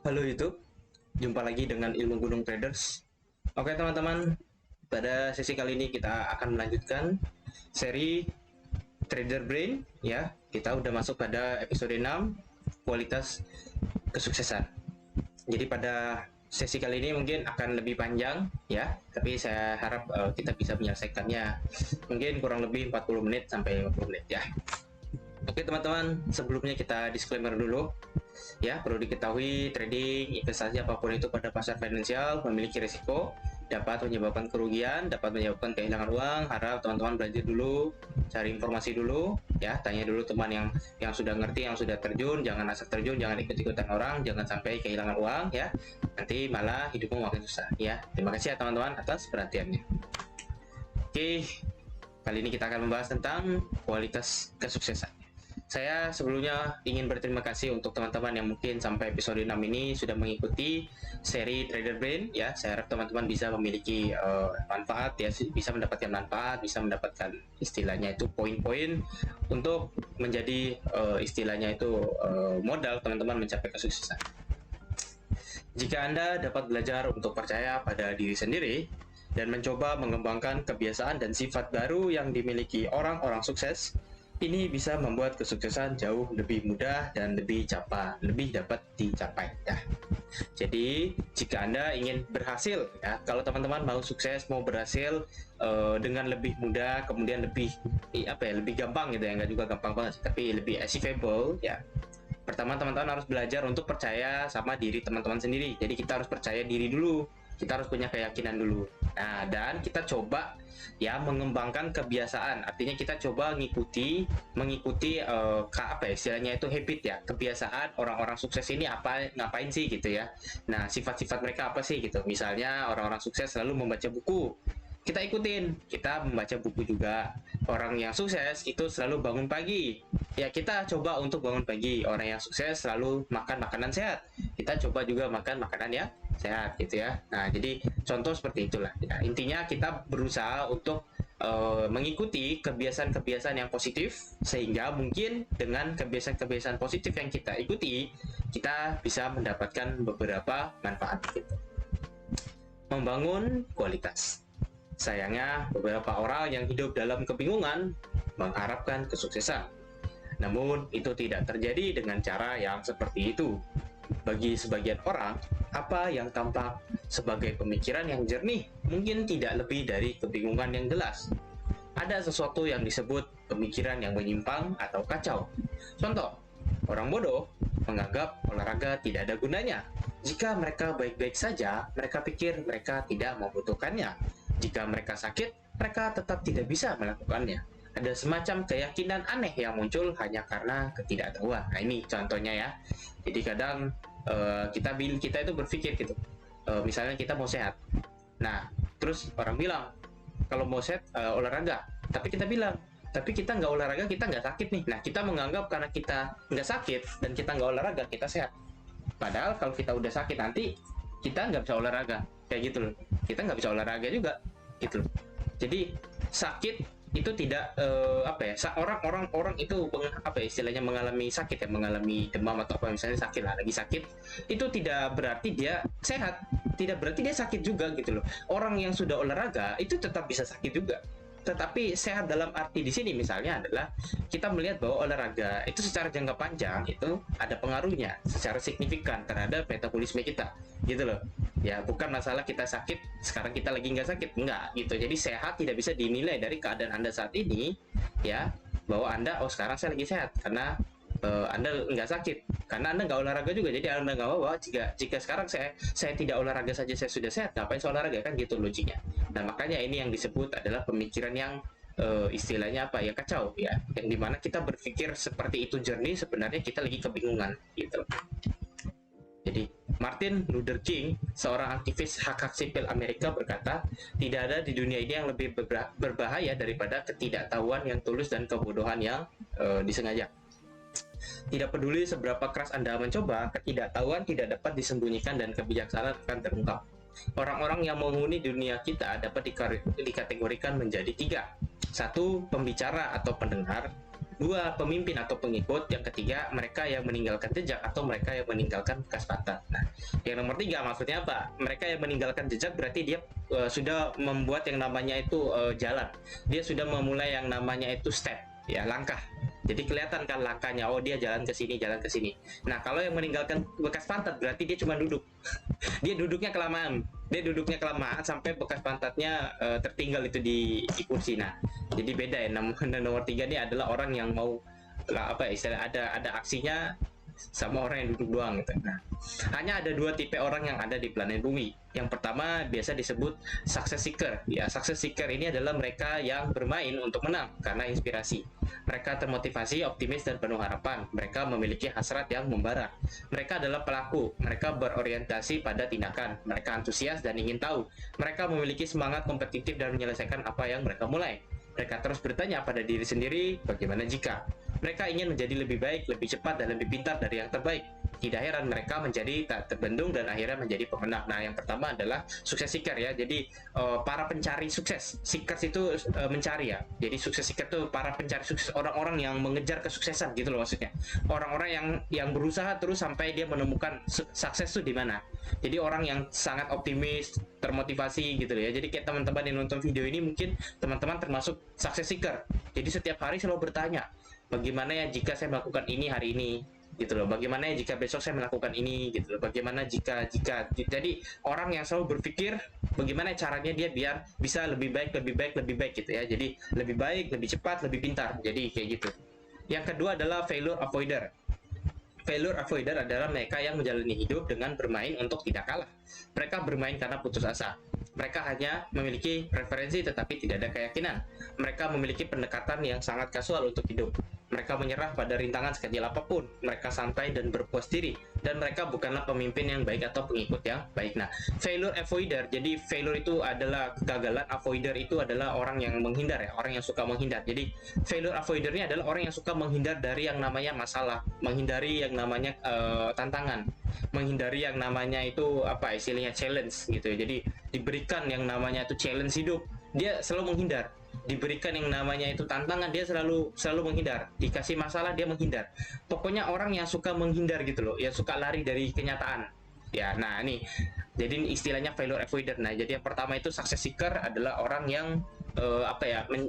Halo YouTube, jumpa lagi dengan Ilmu Gunung Traders. Oke teman-teman, pada sesi kali ini kita akan melanjutkan seri Trader Brain ya. Kita udah masuk pada episode 6, kualitas kesuksesan. Jadi pada sesi kali ini mungkin akan lebih panjang ya, tapi saya harap kita bisa menyelesaikannya mungkin kurang lebih 40 menit sampai 50 menit ya. Oke teman-teman, sebelumnya kita disclaimer dulu. Ya, perlu diketahui trading, investasi apapun itu pada pasar finansial memiliki risiko, dapat menyebabkan kerugian, dapat menyebabkan kehilangan uang. Harap teman-teman belajar dulu, cari informasi dulu, ya, tanya dulu teman yang sudah ngerti, yang sudah terjun, jangan asal terjun, jangan ikut-ikutan orang, jangan sampai kehilangan uang, ya. Nanti malah hidupmu makin susah, ya. Terima kasih ya teman-teman atas perhatiannya. Oke, kali ini kita akan membahas tentang kualitas kesuksesan. Saya sebelumnya ingin berterima kasih untuk teman-teman yang mungkin sampai episode 6 ini sudah mengikuti seri Trader Brain ya. Saya harap teman-teman bisa memiliki manfaat ya, bisa mendapatkan manfaat, bisa mendapatkan istilahnya itu poin-poin untuk menjadi istilahnya itu modal teman-teman mencapai kesuksesan. Jika Anda dapat belajar untuk percaya pada diri sendiri dan mencoba mengembangkan kebiasaan dan sifat baru yang dimiliki orang-orang sukses, ini bisa membuat kesuksesan jauh lebih mudah dan lebih dapat dicapai ya. Jadi jika Anda ingin berhasil ya, kalau teman-teman mau sukses, mau berhasil dengan lebih mudah, kemudian lebih lebih gampang gitu ya, nggak juga gampang banget tapi lebih achievable ya. Pertama teman-teman harus belajar untuk percaya sama diri teman-teman sendiri. Jadi kita harus percaya diri dulu, kita harus punya keyakinan dulu. Nah, dan kita coba ya mengembangkan kebiasaan, artinya kita coba mengikuti istilahnya itu habit ya, kebiasaan orang-orang sukses ini ngapain sih gitu ya. Nah, sifat-sifat mereka apa sih gitu. Misalnya orang-orang sukses selalu membaca buku, kita ikutin, kita membaca buku juga. Orang yang sukses itu selalu bangun pagi, ya kita coba untuk bangun pagi. Orang yang sukses selalu makan makanan sehat, kita coba juga makan makanan yang sehat gitu ya. Nah, jadi contoh seperti itulah ya. Intinya kita berusaha untuk mengikuti kebiasaan-kebiasaan yang positif, sehingga mungkin dengan kebiasaan-kebiasaan positif yang kita ikuti, kita bisa mendapatkan beberapa manfaat gitu. Membangun kualitas. Sayangnya beberapa orang yang hidup dalam kebingungan mengharapkan kesuksesan, namun itu tidak terjadi dengan cara yang seperti itu. Bagi sebagian orang, apa yang tampak sebagai pemikiran yang jernih mungkin tidak lebih dari kebingungan yang jelas. Ada sesuatu yang disebut pemikiran yang menyimpang atau kacau. Contoh, orang bodoh menganggap olahraga tidak ada gunanya. Jika mereka baik-baik saja, mereka pikir mereka tidak membutuhkannya. Jika mereka sakit, mereka tetap tidak bisa melakukannya. Ada semacam keyakinan aneh yang muncul hanya karena ketidaktahuan. Nah, ini contohnya ya. Jadi kadang kita itu berpikir gitu, misalnya kita mau sehat, nah terus orang bilang kalau mau sehat olahraga, tapi kita bilang tapi kita nggak olahraga, kita nggak sakit nih. Nah, kita menganggap karena kita nggak sakit dan kita nggak olahraga, kita sehat. Padahal kalau kita udah sakit nanti kita nggak bisa olahraga, kayak gitu loh. Kita nggak bisa olahraga juga gitu loh. Jadi sakit itu tidak orang itu istilahnya mengalami sakit ya, mengalami demam atau apa misalnya, sakit lah, lagi sakit, itu tidak berarti dia sehat, tidak berarti dia sakit juga gitu loh. Orang yang sudah olahraga itu tetap bisa sakit juga, tetapi sehat dalam arti di sini misalnya adalah kita melihat bahwa olahraga itu secara jangka panjang itu ada pengaruhnya secara signifikan terhadap metabolisme kita gitu loh ya. Bukan masalah kita sakit sekarang kita lagi nggak sakit, enggak gitu. Jadi sehat tidak bisa dinilai dari keadaan Anda saat ini ya, bahwa Anda sekarang saya lagi sehat karena Anda nggak sakit, karena Anda nggak olahraga juga. Jadi Anda nggak bahwa jika sekarang saya tidak olahraga saja saya sudah sehat, ngapain saya olahraga, kan gitu logiknya. Nah, makanya ini yang disebut adalah pemikiran yang istilahnya ya, kacau ya, yang dimana kita berpikir seperti itu jernih, sebenarnya kita lagi kebingungan gitu. Jadi Martin Luther King, seorang aktivis hak-hak sipil Amerika, berkata, tidak ada di dunia ini yang lebih berbahaya daripada ketidaktahuan yang tulus dan kebodohan yang disengaja. Tidak peduli seberapa keras Anda mencoba, ketidaktahuan tidak dapat disembunyikan dan kebijaksanaan akan terungkap. Orang-orang yang menghuni dunia kita dapat dikategorikan menjadi 3. 1. Pembicara atau pendengar. Dua, pemimpin atau pengikut. Yang ketiga, mereka yang meninggalkan jejak atau mereka yang meninggalkan bekas pantat. Nah, yang nomor tiga maksudnya apa? Mereka yang meninggalkan jejak berarti dia sudah membuat yang namanya itu jalan. Dia sudah memulai yang namanya itu step, ya, langkah. Jadi kelihatan kan langkahnya, oh dia jalan ke sini, jalan ke sini. Nah, kalau yang meninggalkan bekas pantat berarti dia cuma duduk. Dia duduknya kelamaan. Dia duduknya kelamaan sampai bekas pantatnya tertinggal itu di kursi. Nah, jadi beda ya. Nomor tiga ini adalah orang yang mau lah, apa ya, istilah ada aksinya sama orang yang duduk doang gitu. Nah, hanya ada dua tipe orang yang ada di planet bumi. Yang pertama biasa disebut success seeker. Ya, success seeker ini adalah mereka yang bermain untuk menang karena inspirasi. Mereka termotivasi, optimis, dan penuh harapan. Mereka memiliki hasrat yang membara. Mereka adalah pelaku. Mereka berorientasi pada tindakan. Mereka antusias dan ingin tahu. Mereka memiliki semangat kompetitif dan menyelesaikan apa yang mereka mulai. Mereka terus bertanya pada diri sendiri, bagaimana jika? Mereka ingin menjadi lebih baik, lebih cepat, dan lebih pintar dari yang terbaik. Tidak heran mereka menjadi tak terbendung dan akhirnya menjadi pemenang. Nah, yang pertama adalah sukses seeker ya. Jadi para pencari sukses. Seekers itu mencari ya. Jadi sukses seeker itu para pencari sukses, orang-orang yang mengejar kesuksesan gitu loh maksudnya. Orang-orang yang berusaha terus sampai dia menemukan sukses itu di mana. Jadi orang yang sangat optimis, termotivasi gitu loh ya. Jadi kayak teman-teman yang nonton video ini mungkin teman-teman termasuk sukses seeker. Jadi setiap hari selalu bertanya, bagaimana ya jika saya melakukan ini hari ini gitu loh, bagaimana ya jika besok saya melakukan ini gitu loh, bagaimana jika jadi orang yang selalu berpikir bagaimana caranya dia biar bisa lebih baik gitu ya. Jadi lebih baik, lebih cepat, lebih pintar, jadi kayak gitu. Yang kedua adalah failure avoider. Failure avoider adalah mereka yang menjalani hidup dengan bermain untuk tidak kalah. Mereka bermain karena putus asa. Mereka hanya memiliki preferensi tetapi tidak ada keyakinan. Mereka memiliki pendekatan yang sangat kasual untuk hidup. Mereka menyerah pada rintangan sekecil apapun. Mereka santai dan berpuas diri. Dan mereka bukanlah pemimpin yang baik atau pengikut yang baik. Nah, failure avoider. Jadi failure itu adalah kegagalan. Avoider itu adalah orang yang menghindar ya. Orang yang suka menghindar. Jadi failure avoider ini adalah orang yang suka menghindar dari yang namanya masalah. Menghindari yang namanya tantangan. Menghindari yang namanya itu apa istilahnya challenge gitu ya. Jadi diberikan yang namanya itu challenge hidup, dia selalu menghindar. Diberikan yang namanya itu tantangan, dia selalu menghindar. Dikasih masalah, dia menghindar. Pokoknya orang yang suka menghindar gitu loh, yang suka lari dari kenyataan. Ya, nah ini jadi istilahnya failure avoider. Nah, jadi yang pertama itu success seeker adalah orang yang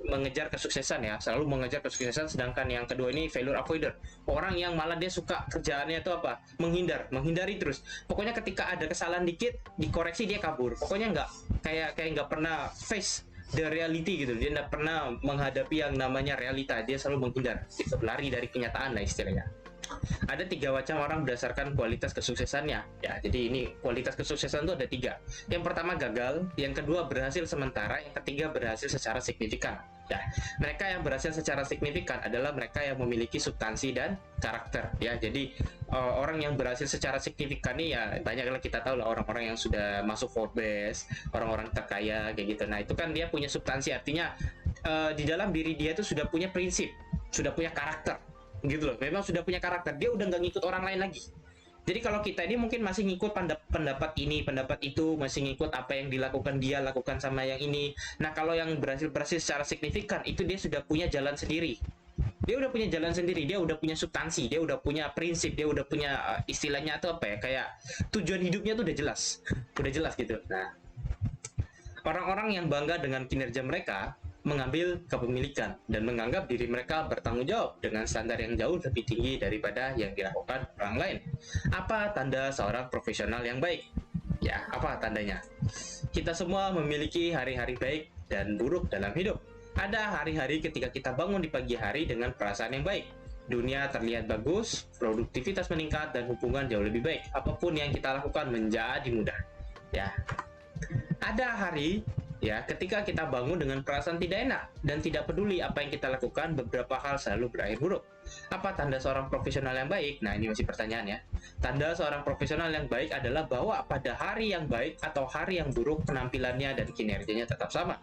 mengejar kesuksesan ya, selalu mengejar kesuksesan. Sedangkan yang kedua ini failure avoider, orang yang malah dia suka kerjaannya itu apa, menghindari terus. Pokoknya ketika ada kesalahan dikit dikoreksi dia kabur. Pokoknya kayak nggak pernah face the reality gitu. Dia nggak pernah menghadapi yang namanya realita. Dia selalu menghindar, gitu, lari dari kenyataan lah istilahnya. Ada 3 macam orang berdasarkan kualitas kesuksesannya ya. Jadi ini kualitas kesuksesan itu ada 3. Yang pertama gagal, yang kedua berhasil sementara, yang ketiga berhasil secara signifikan ya. Mereka yang berhasil secara signifikan adalah mereka yang memiliki substansi dan karakter ya. Jadi orang yang berhasil secara signifikan nih ya, banyaklah kita tahu lah orang-orang yang sudah masuk Forbes, orang-orang terkaya kayak gitu. Nah, itu kan dia punya substansi, artinya di dalam diri dia itu sudah punya prinsip, sudah punya karakter gitu loh. Memang sudah punya karakter, dia udah nggak ngikut orang lain lagi. Jadi kalau kita ini mungkin masih ngikut pendapat ini, pendapat itu, masih ngikut apa yang dilakukan dia lakukan sama yang ini. Nah, kalau yang berhasil secara signifikan itu dia sudah punya jalan sendiri. Dia udah punya jalan sendiri, dia udah punya substansi, dia udah punya prinsip, dia udah punya istilahnya atau apa ya, kayak tujuan hidupnya tuh udah jelas. Udah jelas gitu. Nah, orang-orang yang bangga dengan kinerja mereka mengambil kepemilikan dan menganggap diri mereka bertanggung jawab dengan standar yang jauh lebih tinggi daripada yang dilakukan orang lain. Apa tanda seorang profesional yang baik? Ya, apa tandanya? Kita semua memiliki hari-hari baik dan buruk dalam hidup. Ada hari-hari ketika kita bangun di pagi hari dengan perasaan yang baik. Dunia terlihat bagus, produktivitas meningkat, dan hubungan jauh lebih baik. Apapun yang kita lakukan menjadi mudah. Ya, ada hari ya ketika kita bangun dengan perasaan tidak enak dan tidak peduli apa yang kita lakukan, beberapa hal selalu berakhir buruk. Apa tanda seorang profesional yang baik? Nah, ini masih pertanyaan ya. Tanda seorang profesional yang baik adalah bahwa pada hari yang baik atau hari yang buruk, penampilannya dan kinerjanya tetap sama.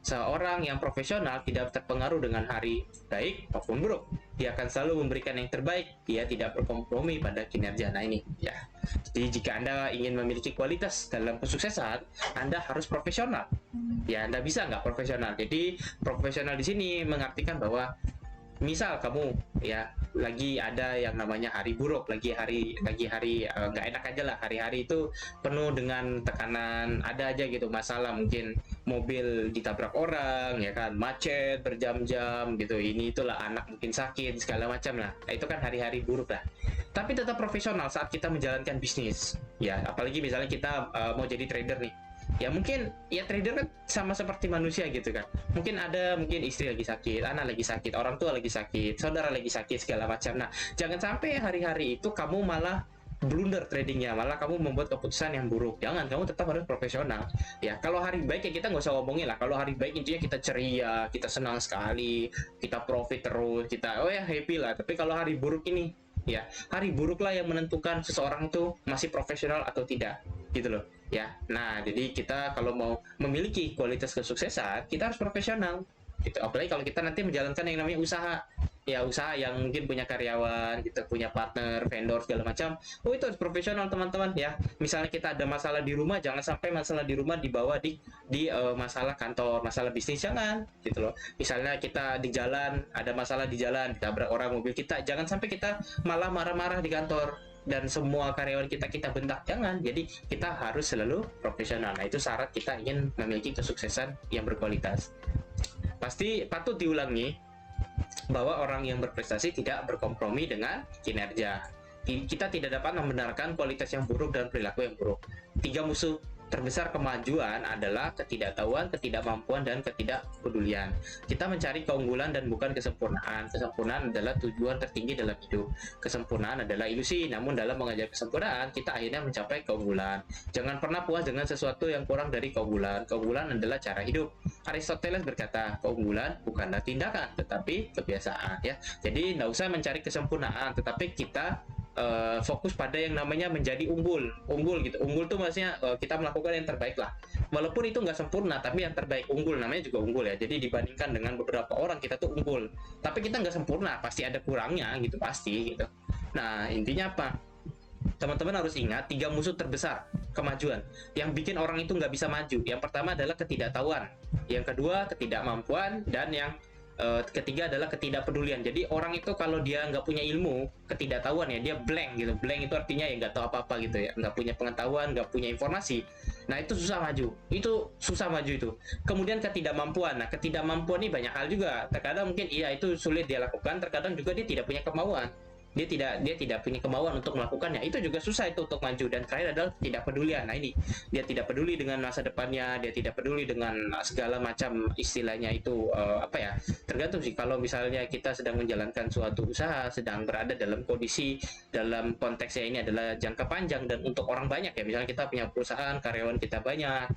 Seorang yang profesional tidak terpengaruh dengan hari baik maupun buruk. Dia akan selalu memberikan yang terbaik. Dia tidak berkompromi pada kinerja. Nah, ini ya. Jadi jika Anda ingin memiliki kualitas dalam kesuksesan, Anda harus profesional. Ya, Anda bisa nggak profesional. Jadi profesional di sini mengartikan bahwa Misal kamu ya lagi ada yang namanya hari buruk, lagi hari nggak enak aja lah, hari-hari itu penuh dengan tekanan, ada aja gitu masalah, mungkin mobil ditabrak orang ya kan, macet berjam-jam gitu, ini itulah, anak mungkin sakit segala macam lah. Nah, itu kan hari-hari buruk lah. Tapi tetap profesional saat kita menjalankan bisnis ya, apalagi misalnya kita mau jadi trader nih. Ya mungkin ya trader kan sama seperti manusia gitu kan, mungkin istri lagi sakit, anak lagi sakit, orang tua lagi sakit, saudara lagi sakit segala macam. Nah, jangan sampai hari-hari itu kamu malah blunder tradingnya, malah kamu membuat keputusan yang buruk. Jangan, kamu tetap harus profesional ya. Kalau hari baik ya kita nggak usah ngomongin lah. Kalau hari baik intinya kita ceria, kita senang sekali, kita profit terus, kita oh ya happy lah. Tapi kalau hari buruk ini ya, hari buruklah yang menentukan seseorang itu masih profesional atau tidak, gitu loh ya. Nah, jadi kita kalau mau memiliki kualitas kesuksesan, kita harus profesional gitu. Apalagi kalau kita nanti menjalankan yang namanya usaha ya, usaha yang mungkin punya karyawan, kita punya partner, vendor segala macam. Oh, itu harus profesional teman-teman ya. Misalnya kita ada masalah di rumah, jangan sampai masalah di rumah dibawa di masalah kantor, masalah bisnis, jangan gitu loh. Misalnya kita di jalan, ada masalah di jalan, ditabrak orang mobil kita, jangan sampai kita malah marah-marah di kantor dan semua karyawan kita bentak, jangan. Jadi kita harus selalu profesional. Nah, itu syarat kita ingin memiliki kesuksesan yang berkualitas. Pasti patut diulangi bahwa orang yang berprestasi tidak berkompromi dengan kinerja. Kita tidak dapat membenarkan kualitas yang buruk dan perilaku yang buruk. 3 musuh terbesar kemajuan adalah ketidaktahuan, ketidakmampuan, dan ketidakpedulian. Kita mencari keunggulan dan bukan kesempurnaan. Kesempurnaan adalah tujuan tertinggi dalam hidup. Kesempurnaan adalah ilusi, namun dalam mengejar kesempurnaan, kita akhirnya mencapai keunggulan. Jangan pernah puas dengan sesuatu yang kurang dari keunggulan. Keunggulan adalah cara hidup. Aristoteles berkata, keunggulan bukanlah tindakan, tetapi kebiasaan. Ya, jadi nggak usah mencari kesempurnaan, tetapi kita fokus pada yang namanya menjadi unggul gitu. Unggul tuh maksudnya kita melakukan yang terbaik lah, walaupun itu nggak sempurna, tapi yang terbaik. Unggul namanya juga unggul ya, jadi dibandingkan dengan beberapa orang kita tuh unggul, tapi kita nggak sempurna, pasti ada kurangnya gitu, pasti gitu. Nah, intinya apa, teman-teman harus ingat 3 musuh terbesar kemajuan yang bikin orang itu nggak bisa maju. Yang pertama adalah ketidaktahuan, yang kedua ketidakmampuan, dan yang ketiga adalah ketidakpedulian. Jadi orang itu kalau dia nggak punya ilmu, ketidaktahuan ya, dia blank gitu. Blank itu artinya ya nggak tahu apa-apa gitu ya, nggak punya pengetahuan, nggak punya informasi. Nah, itu susah maju, itu. Kemudian ketidakmampuan. Nah, ketidakmampuan ini banyak hal juga. Terkadang mungkin iya itu sulit dia lakukan, terkadang juga dia tidak punya kemauan. Dia tidak punya kemauan untuk melakukannya, itu juga susah itu untuk maju. Dan terakhir adalah tidak pedulian. Nah, ini dia tidak peduli dengan masa depannya, dia tidak peduli dengan segala macam istilahnya itu apa ya, tergantung sih. Kalau misalnya kita sedang menjalankan suatu usaha, sedang berada dalam kondisi, dalam konteksnya ini adalah jangka panjang dan untuk orang banyak ya, misalnya kita punya perusahaan, karyawan kita banyak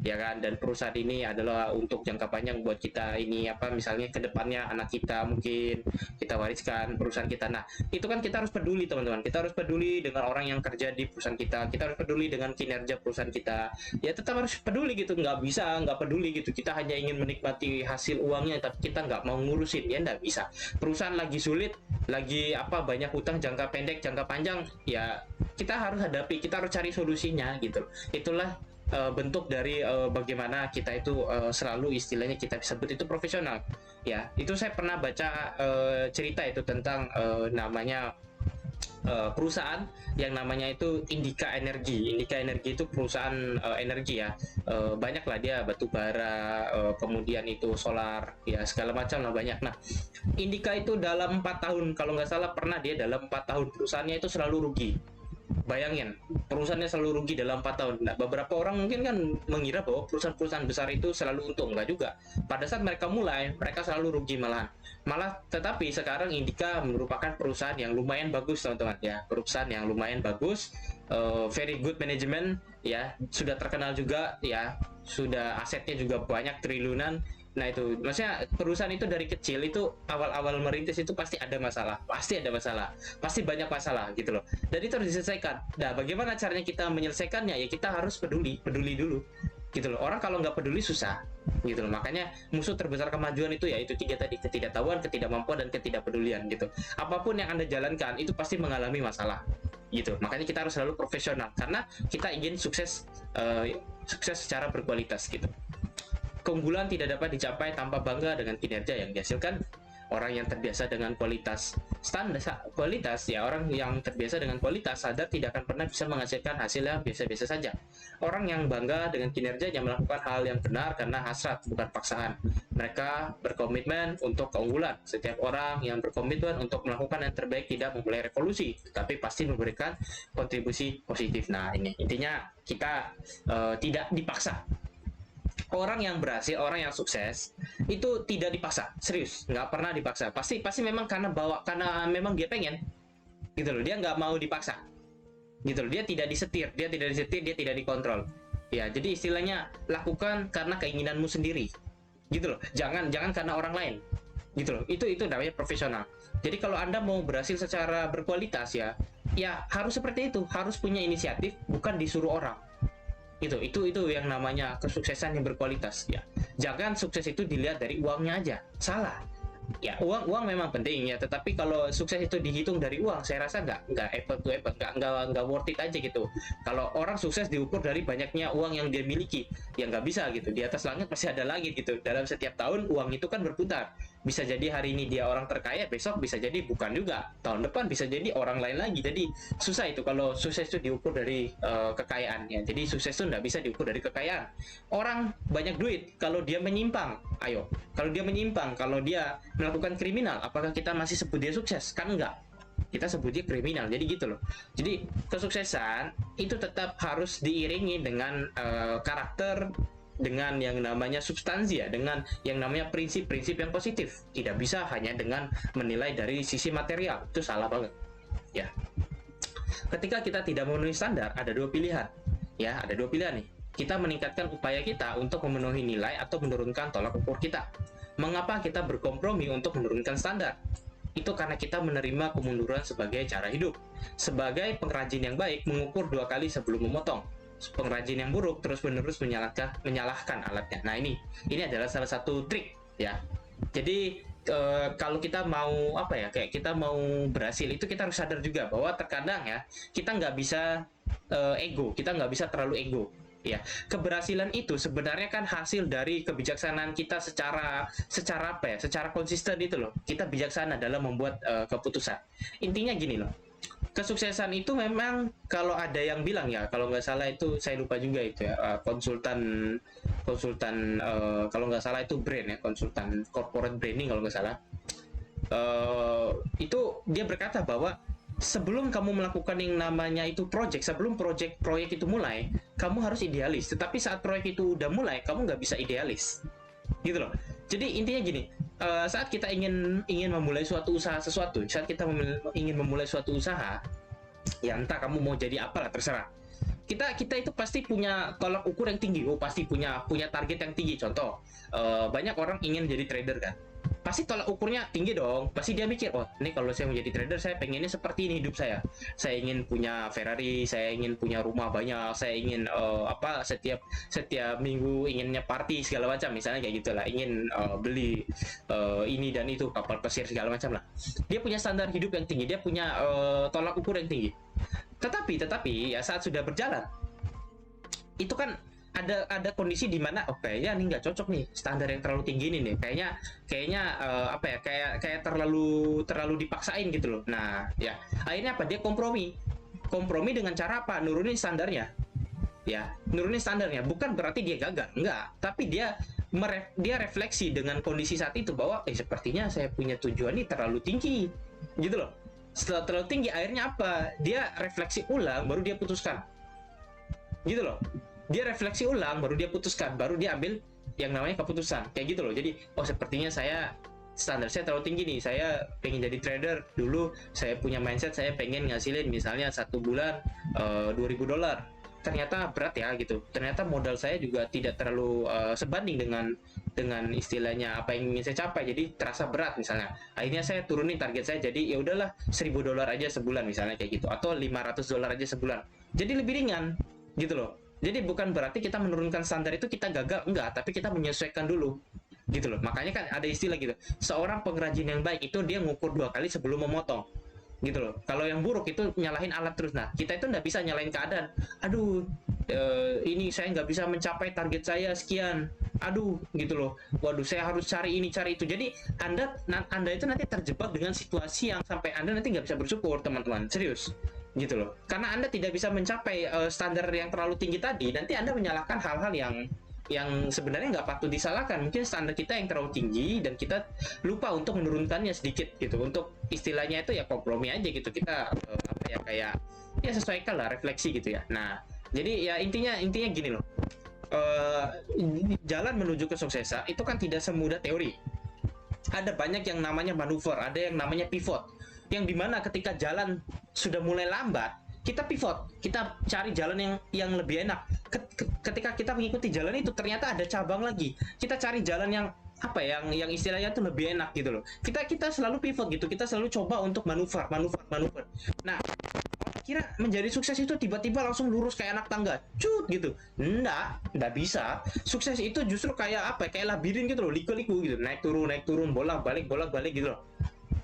ya kan, dan perusahaan ini adalah untuk jangka panjang buat kita ini apa, misalnya kedepannya anak kita mungkin kita wariskan perusahaan kita. Nah, itu kan kita harus peduli teman-teman, kita harus peduli dengan orang yang kerja di perusahaan kita harus peduli dengan kinerja perusahaan kita ya, tetap harus peduli gitu. Nggak bisa nggak peduli gitu, kita hanya ingin menikmati hasil uangnya tapi kita nggak mau ngurusin ya, nggak bisa. Perusahaan lagi sulit, lagi apa, banyak hutang jangka pendek, jangka panjang ya, kita harus hadapi, kita harus cari solusinya gitu. Itulah bentuk dari bagaimana kita itu selalu istilahnya kita sebut itu profesional ya. Itu saya pernah baca cerita itu tentang namanya perusahaan yang namanya itu Indika Energi. Indika Energi itu perusahaan energi ya, banyak lah dia, batu bara, kemudian itu solar ya, segala macam lah, banyak. Nah, Indika itu dalam 4 tahun kalau nggak salah, pernah dia dalam 4 tahun perusahaannya itu selalu rugi. Bayangin, perusahaannya selalu rugi dalam 4 tahun. Nah, beberapa orang mungkin kan mengira bahwa perusahaan-perusahaan besar itu selalu untung. Enggak juga. Pada saat mereka mulai, mereka selalu rugi malahan. Tetapi sekarang Indika merupakan perusahaan yang lumayan bagus, teman-teman ya. Perusahaan yang lumayan bagus, very good management ya, sudah terkenal juga ya, sudah asetnya juga banyak triliunan. Nah, itu maksudnya perusahaan itu dari kecil itu awal-awal merintis itu pasti ada masalah, pasti banyak masalah gitu loh, dan itu harus diselesaikan. Nah, bagaimana caranya kita menyelesaikannya ya, kita harus peduli dulu gitu loh. Orang kalau nggak peduli susah gitu loh. Makanya musuh terbesar kemajuan itu ya itu 3 tadi, ketidaktahuan, ketidakmampuan, dan ketidakpedulian gitu. Apapun yang Anda jalankan itu pasti mengalami masalah gitu. Makanya kita harus selalu profesional karena kita ingin sukses secara berkualitas gitu. Keunggulan tidak dapat dicapai tanpa bangga dengan kinerja yang dihasilkan Orang yang terbiasa dengan kualitas, ya orang yang terbiasa dengan kualitas sadar tidak akan pernah bisa menghasilkan hasil yang biasa-biasa saja. Orang yang bangga dengan kinerjanya melakukan hal yang benar karena hasrat, bukan paksaan. Mereka berkomitmen untuk keunggulan. Setiap orang yang berkomitmen untuk melakukan yang terbaik tidak memulai revolusi, tapi pasti memberikan kontribusi positif. Nah, ini intinya kita tidak dipaksa. Orang yang berhasil, orang yang sukses itu tidak dipaksa, serius, nggak pernah dipaksa. Pasti memang karena memang dia pengen, gitu loh. Dia nggak mau dipaksa, gitu loh. Dia tidak disetir, dia tidak dikontrol. Ya, jadi istilahnya lakukan karena keinginanmu sendiri, gitu loh. Jangan karena orang lain, gitu loh. Itu namanya profesional. Jadi kalau Anda mau berhasil secara berkualitas ya harus seperti itu, harus punya inisiatif, bukan disuruh orang. Itu yang namanya kesuksesan yang berkualitas ya. Jangan sukses itu dilihat dari uangnya aja, salah ya. Uang memang penting ya, tetapi kalau sukses itu dihitung dari uang, saya rasa nggak apple to apple, nggak worth it aja gitu. Kalau orang sukses diukur dari banyaknya uang yang dia miliki, ya nggak bisa gitu. Di atas langit pasti ada langit gitu. Dalam setiap tahun uang itu kan berputar. Bisa jadi hari ini dia orang terkaya, besok bisa jadi bukan juga, tahun depan bisa jadi orang lain lagi. Jadi susah itu kalau sukses itu diukur dari kekayaan ya. Jadi sukses itu nggak bisa diukur dari kekayaan. Orang banyak duit, kalau dia menyimpang, kalau dia melakukan kriminal, apakah kita masih sebut dia sukses? Kan enggak, kita sebut dia kriminal. Jadi gitu loh. Jadi kesuksesan itu tetap harus diiringi dengan karakter, dengan yang namanya substansi ya, dengan yang namanya prinsip-prinsip yang positif. Tidak bisa hanya dengan menilai dari sisi material, itu salah banget ya. Ketika kita tidak memenuhi standar, ada dua pilihan ya, ada dua pilihan nih. Kita meningkatkan upaya kita untuk memenuhi nilai atau menurunkan tolak ukur kita. Mengapa kita berkompromi untuk menurunkan standar? Itu karena kita menerima kemunduran sebagai cara hidup. Sebagai pengrajin yang baik, mengukur 2 kali sebelum memotong. Pengrajin yang buruk terus-menerus menyalahkan alatnya. Nah, ini adalah salah satu trik ya. Jadi kalau kita mau kayak kita mau berhasil, itu kita harus sadar juga bahwa terkadang ya kita nggak bisa ego, kita nggak bisa terlalu ego. Ya, keberhasilan itu sebenarnya kan hasil dari kebijaksanaan kita secara konsisten itu loh. Kita bijaksana dalam membuat keputusan. Intinya gini loh. Kesuksesan itu memang kalau ada yang bilang ya, kalau nggak salah itu saya lupa juga itu ya, konsultan kalau nggak salah itu brand ya, konsultan corporate branding kalau nggak salah, itu dia berkata bahwa sebelum kamu melakukan yang namanya itu sebelum proyek itu mulai, kamu harus idealis. Tetapi saat proyek itu udah mulai, kamu nggak bisa idealis, gitu loh. Jadi intinya gini, saat kita ingin memulai suatu usaha ingin memulai suatu usaha, ya entah kamu mau jadi apalah terserah. Kita itu pasti punya tolak ukur yang tinggi, pasti punya target yang tinggi. Contoh, banyak orang ingin jadi trader kan, pasti tolak ukurnya tinggi dong. Pasti dia mikir, ini kalau saya menjadi trader, saya pengennya seperti ini hidup saya. Saya ingin punya Ferrari, saya ingin punya rumah banyak, saya ingin setiap minggu inginnya party segala macam, misalnya kayak gitulah. Ingin beli ini dan itu, kapal pesir segala macam lah. Dia punya standar hidup yang tinggi, dia punya tolak ukur yang tinggi. Tetapi ya saat sudah berjalan, itu kan ada kondisi di mana kayaknya ini nggak cocok nih, standar yang terlalu tinggi ini nih, kayaknya kayak terlalu dipaksain gitu loh. Nah ya akhirnya dia kompromi dengan cara apa? Nurunin standarnya ya, bukan berarti dia gagal, enggak, tapi dia refleksi dengan kondisi saat itu bahwa sepertinya saya punya tujuan ini terlalu tinggi gitu loh. Setelah terlalu tinggi, akhirnya apa? Dia refleksi ulang, baru dia putuskan gitu loh. Dia refleksi ulang, baru dia putuskan, baru dia ambil yang namanya keputusan kayak gitu loh. Jadi sepertinya standar saya terlalu tinggi nih, saya pengen jadi trader. Dulu saya punya mindset, saya pengen ngasilin misalnya 1 bulan $2.000. Ternyata berat ya gitu, ternyata modal saya juga tidak terlalu sebanding dengan istilahnya apa yang ingin saya capai, jadi terasa berat misalnya. Akhirnya saya turunin target saya, jadi ya udahlah $1.000 aja sebulan misalnya kayak gitu, atau $500 aja sebulan, jadi lebih ringan gitu loh. Jadi bukan berarti kita menurunkan standar itu kita gagal, enggak, tapi kita menyesuaikan dulu gitu loh. Makanya kan ada istilah gitu, seorang pengrajin yang baik itu dia ngukur 2 kali sebelum memotong gitu loh. Kalau yang buruk itu nyalahin alat terus. Nah kita itu nggak bisa nyalahin keadaan, aduh ini saya nggak bisa mencapai target saya sekian, aduh gitu loh, waduh saya harus cari ini cari itu. Jadi anda itu nanti terjebak dengan situasi yang sampai anda nanti nggak bisa bersyukur, teman-teman, serius gitu loh, karena anda tidak bisa mencapai standar yang terlalu tinggi tadi. Nanti anda menyalahkan hal-hal yang sebenarnya nggak patut disalahkan. Mungkin standar kita yang terlalu tinggi dan kita lupa untuk menurunkannya sedikit gitu, untuk istilahnya itu ya kompromi aja gitu, kita apa ya, kayak ya sesuaikan lah, refleksi gitu ya. Nah jadi ya intinya gini loh, eh, jalan menuju kesuksesan itu kan tidak semudah teori. Ada banyak yang namanya manuver, ada yang namanya pivot, yang dimana ketika jalan sudah mulai lambat, kita pivot, kita cari jalan yang lebih enak. Ketika kita mengikuti jalan itu ternyata ada cabang lagi, kita cari jalan yang apa ya, yang istilahnya itu lebih enak gitu loh. Kita selalu pivot gitu, kita selalu coba untuk manuver. Nah, kira menjadi sukses itu tiba-tiba langsung lurus kayak anak tangga, cut gitu. Enggak bisa. Sukses itu justru kayak apa? Kayak labirin gitu loh, liku-liku gitu, naik turun, bolak-balik gitu loh.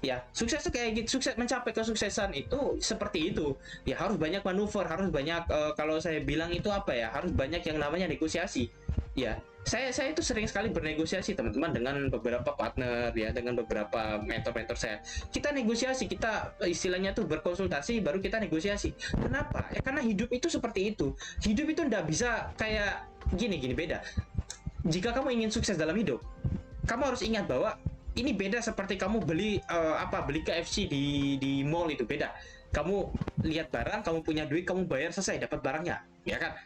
Ya, sukses tuh kayak gitu. Sukses, mencapai kesuksesan itu seperti itu. Ya harus banyak manuver, harus banyak kalau saya bilang itu apa ya? Harus banyak yang namanya negosiasi. Ya, saya itu sering sekali bernegosiasi, teman-teman, dengan beberapa partner ya, dengan beberapa mentor-mentor saya. Kita negosiasi, kita istilahnya tuh berkonsultasi, baru kita negosiasi. Kenapa? Ya karena hidup itu seperti itu. Hidup itu nggak bisa kayak gini beda. Jika kamu ingin sukses dalam hidup, kamu harus ingat bahwa ini beda seperti kamu beli beli KFC di mall, itu beda. Kamu lihat barang, kamu punya duit, kamu bayar, selesai, dapat barangnya, ya kan?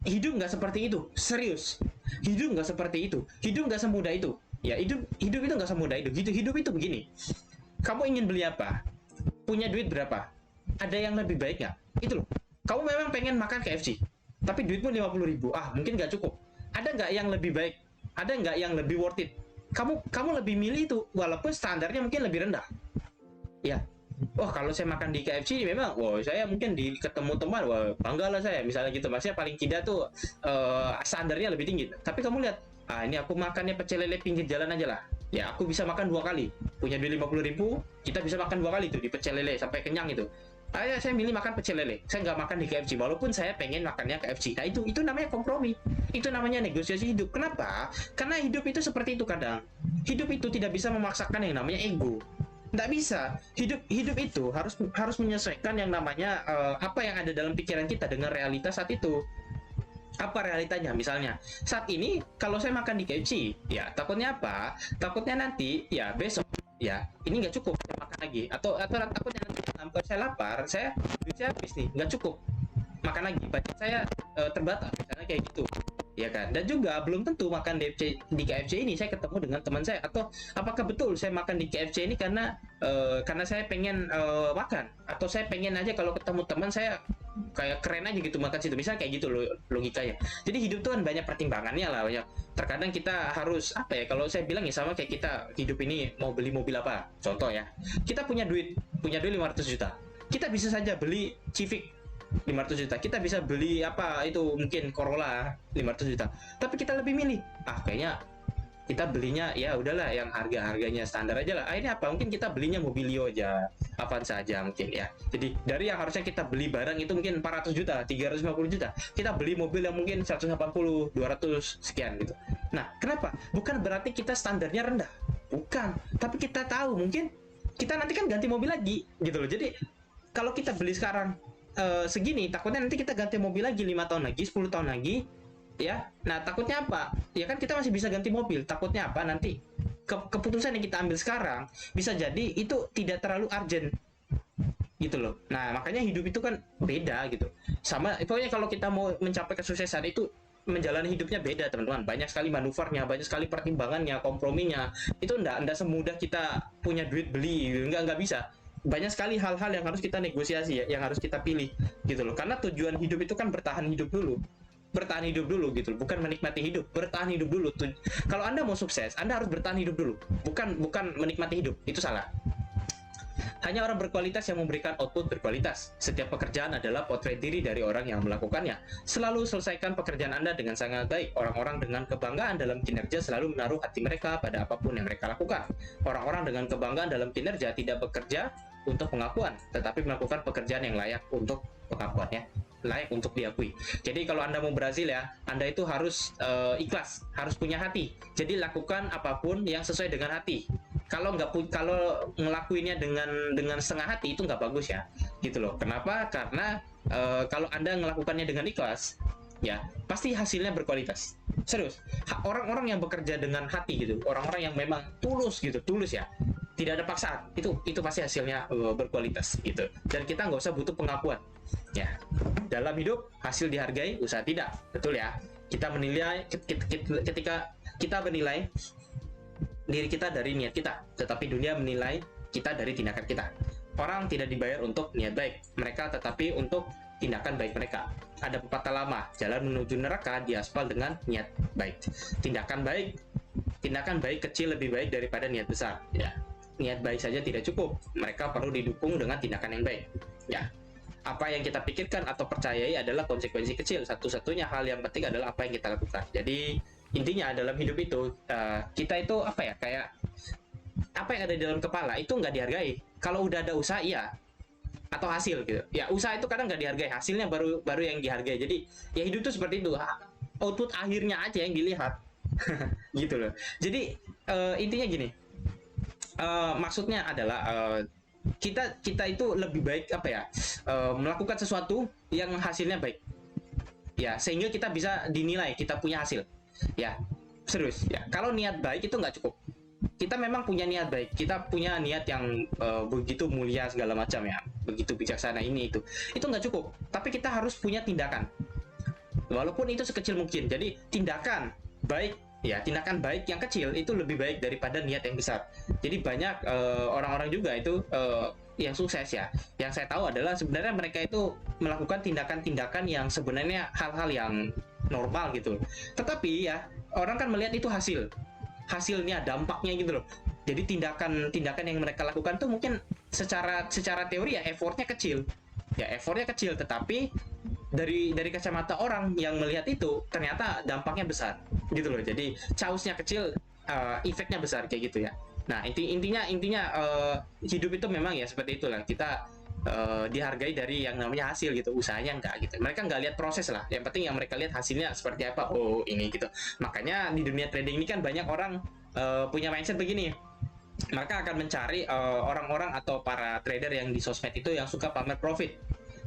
Hidup nggak seperti itu, serius. Hidup nggak seperti itu, hidup nggak semudah itu. Ya, hidup itu nggak semudah itu. Hidup itu begini. Kamu ingin beli apa? Punya duit berapa? Ada yang lebih baik nggak? Itu loh. Kamu memang pengen makan KFC, tapi duitmu 50.000. Mungkin nggak cukup. Ada nggak yang lebih baik? Ada nggak yang lebih worth it? Kamu lebih milih itu, walaupun standarnya mungkin lebih rendah. Ya, kalau saya makan di KFC memang, saya mungkin ketemu teman, bangga lah saya, misalnya gitu. Maksudnya paling tidak tuh standarnya lebih tinggi. Tapi kamu lihat, ini aku makannya pecel lele pinggir jalan aja lah. Ya, aku bisa makan 2 kali. Punya duit 50.000, kita bisa makan 2 kali tuh di pecel lele sampai kenyang itu. Saya milih makan pecel lele. Saya nggak makan di KFC, walaupun saya pengen makannya KFC. Nah, itu namanya kompromi. Itu namanya negosiasi hidup. Kenapa? Karena hidup itu seperti itu kadang. Hidup itu tidak bisa memaksakan yang namanya ego. Nggak bisa. Hidup itu harus menyesuaikan yang namanya apa yang ada dalam pikiran kita dengan realitas saat itu. Apa realitanya? Misalnya saat ini kalau saya makan di KFC, ya takutnya apa? Takutnya nanti ya besok ya ini nggak cukup, saya makan lagi, atau takutnya nanti sampai saya lapar, duit saya habis nih, nggak cukup, makan lagi, budget saya terbatas, misalnya kayak gitu, ya kan? Dan juga belum tentu makan di KFC ini saya ketemu dengan teman saya, atau apakah betul saya makan di KFC ini karena saya pengen makan, atau saya pengen aja kalau ketemu teman saya kayak keren aja gitu makan situ, misalnya kayak gitu loh logikanya. Jadi hidup tuh kan banyak pertimbangannya lah, banyak. Terkadang kita harus apa ya, kalau saya bilang ya sama kayak kita hidup ini mau beli mobil apa, contoh ya, kita punya duit 500 juta, kita bisa saja beli Civic 500 juta, kita bisa beli apa itu mungkin Corolla 500 juta, tapi kita lebih milih kayaknya kita belinya ya udahlah yang harganya standar aja lah. Ini apa, mungkin kita belinya Mobilio aja, Avanza aja mungkin ya. Jadi dari yang harusnya kita beli barang itu mungkin 400 juta, 350 juta, kita beli mobil yang mungkin 180, 200 sekian gitu. Nah, kenapa? Bukan berarti kita standarnya rendah, bukan, tapi kita tahu mungkin kita nanti kan ganti mobil lagi gitu loh. Jadi kalau kita beli sekarang segini, takutnya nanti kita ganti mobil lagi 5 tahun lagi, 10 tahun lagi, ya. Nah, takutnya apa? Ya kan kita masih bisa ganti mobil. Takutnya apa? Nanti keputusan yang kita ambil sekarang bisa jadi itu tidak terlalu urgent gitu loh. Nah, makanya hidup itu kan beda gitu. Sama pokoknya kalau kita mau mencapai kesuksesan itu, menjalani hidupnya beda, teman-teman. Banyak sekali manuvernya, banyak sekali pertimbangannya, komprominya. Itu enggak semudah kita punya duit beli, enggak bisa. Banyak sekali hal-hal yang harus kita negosiasi ya, yang harus kita pilih gitu loh. Karena tujuan hidup itu kan bertahan hidup dulu gitu, bukan menikmati hidup, bertahan hidup dulu. Kalau Anda mau sukses, Anda harus bertahan hidup dulu, bukan menikmati hidup. Itu salah. Hanya orang berkualitas yang memberikan output berkualitas. Setiap pekerjaan adalah potret diri dari orang yang melakukannya. Selalu selesaikan pekerjaan Anda dengan sangat baik. Orang-orang dengan kebanggaan dalam kinerja selalu menaruh hati mereka pada apapun yang mereka lakukan. Orang-orang dengan kebanggaan dalam kinerja tidak bekerja untuk pengakuan, tetapi melakukan pekerjaan yang layak untuk pengakuannya. layak untuk diakui. Jadi kalau Anda mau berhasil ya, Anda itu harus ikhlas, harus punya hati. Jadi lakukan apapun yang sesuai dengan hati. Kalau ngelakuinnya dengan setengah hati itu nggak bagus ya, gitu loh. Kenapa? Karena kalau Anda ngelakukannya dengan ikhlas, ya pasti hasilnya berkualitas. Serius, orang-orang yang bekerja dengan hati gitu, orang-orang yang memang tulus gitu, tulus ya, tidak ada paksaan, itu pasti hasilnya berkualitas gitu. Dan kita nggak usah butuh pengakuan ya. Dalam hidup hasil dihargai, usaha tidak, betul ya. Kita menilai ketika kita menilai diri kita dari niat kita, tetapi dunia menilai kita dari tindakan kita. Orang tidak dibayar untuk niat baik mereka, tetapi untuk tindakan baik mereka. Ada pepatah lama, jalan menuju neraka diaspal dengan niat baik. Tindakan baik kecil lebih baik daripada niat besar. Ya, niat baik saja tidak cukup. Mereka perlu didukung dengan tindakan yang baik. Ya, apa yang kita pikirkan atau percayai adalah konsekuensi kecil. Satu-satunya hal yang penting adalah apa yang kita lakukan. Jadi intinya dalam hidup itu kita itu apa ya, kayak apa yang ada di dalam kepala itu nggak dihargai. Kalau udah ada usaha iya, atau hasil gitu ya. Usaha itu kadang nggak dihargai, hasilnya baru yang dihargai. Jadi ya hidup itu seperti itu, output akhirnya aja yang dilihat. Gitu loh. Jadi intinya gini, maksudnya adalah kita itu lebih baik apa ya, melakukan sesuatu yang hasilnya baik ya, sehingga kita bisa dinilai kita punya hasil ya. Serius ya, kalau niat baik itu nggak cukup. Kita memang punya niat baik, kita punya niat yang begitu mulia segala macam ya, begitu bijaksana ini itu nggak cukup. Tapi kita harus punya tindakan, walaupun itu sekecil mungkin. Jadi tindakan baik ya, tindakan baik yang kecil itu lebih baik daripada niat yang besar. Jadi banyak orang-orang juga itu yang sukses ya, yang saya tahu adalah sebenarnya mereka itu melakukan tindakan-tindakan yang sebenarnya hal-hal yang normal gitu. Tetapi ya orang kan melihat itu hasilnya, dampaknya gitu loh. Jadi tindakan yang mereka lakukan tuh mungkin secara teori ya effortnya kecil, tetapi dari kacamata orang yang melihat itu ternyata dampaknya besar gitu loh. Jadi causnya kecil, efeknya besar kayak gitu ya. Nah intinya hidup itu memang ya seperti itulah. Kita dihargai dari yang namanya hasil gitu, usahanya enggak gitu. Mereka nggak lihat proses lah, yang penting yang mereka lihat hasilnya seperti apa. Oh ini gitu. Makanya di dunia trading ini kan banyak orang punya mindset begini. Mereka akan mencari orang-orang atau para trader yang di sosmed itu yang suka pamer profit,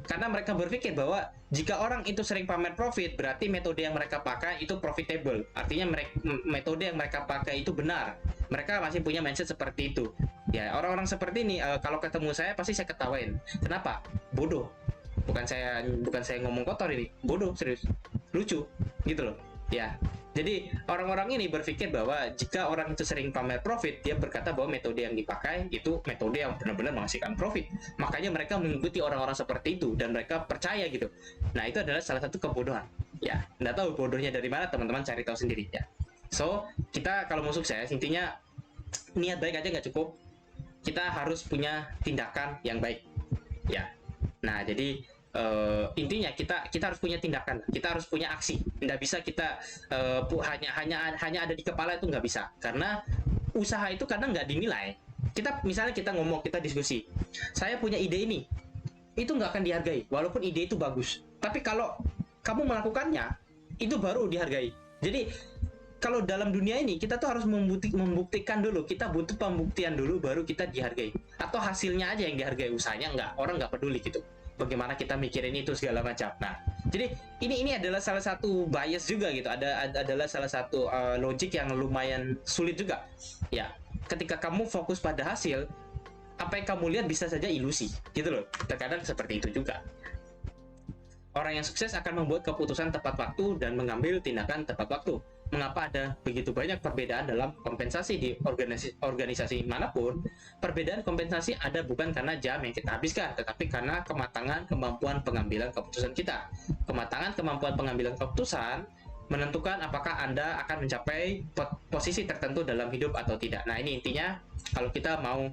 karena mereka berpikir bahwa jika orang itu sering pamer profit, berarti metode yang mereka pakai itu profitable. Artinya metode yang mereka pakai itu benar. Mereka masih punya mindset seperti itu. Ya, orang-orang seperti ini kalau ketemu saya pasti saya ketawain. Kenapa? Bodoh. Bukan saya ngomong kotor ini. Bodoh, serius. Lucu, gitu loh. Ya. Jadi orang-orang ini berpikir bahwa jika orang itu sering pamer profit, dia berkata bahwa metode yang dipakai itu metode yang benar-benar menghasilkan profit. Makanya mereka mengikuti orang-orang seperti itu dan mereka percaya gitu. Nah, itu adalah salah satu kebodohan. Ya, nggak tahu bodohnya dari mana, teman-teman cari tahu sendiri ya. So, kita kalau mau sukses, intinya niat baik aja nggak cukup. Kita harus punya tindakan yang baik. Ya. Nah, jadi intinya kita harus punya tindakan, kita harus punya aksi. Nggak bisa kita hanya ada di kepala, itu nggak bisa. Karena usaha itu kadang nggak dinilai. Misalnya kita ngomong, kita diskusi, saya punya ide ini, itu nggak akan dihargai walaupun ide itu bagus. Tapi kalau kamu melakukannya, itu baru dihargai. Jadi kalau dalam dunia ini kita tuh harus membuktikan dulu, kita butuh pembuktian dulu baru kita dihargai. Atau hasilnya aja yang dihargai, usahanya nggak, orang nggak peduli gitu. Bagaimana kita mikirin itu segala macam. Nah, jadi ini adalah salah satu bias juga gitu. Adalah salah satu logik yang lumayan sulit juga. Ya, ketika kamu fokus pada hasil, apa yang kamu lihat bisa saja ilusi, gitu loh. Terkadang seperti itu juga. Orang yang sukses akan membuat keputusan tepat waktu dan mengambil tindakan tepat waktu. Mengapa ada begitu banyak perbedaan dalam kompensasi di organisasi manapun? Perbedaan kompensasi ada bukan karena jam yang kita habiskan, tetapi karena kematangan kemampuan pengambilan keputusan kita. Kematangan kemampuan pengambilan keputusan menentukan apakah Anda akan mencapai posisi tertentu dalam hidup atau tidak. Nah, ini intinya kalau kita mau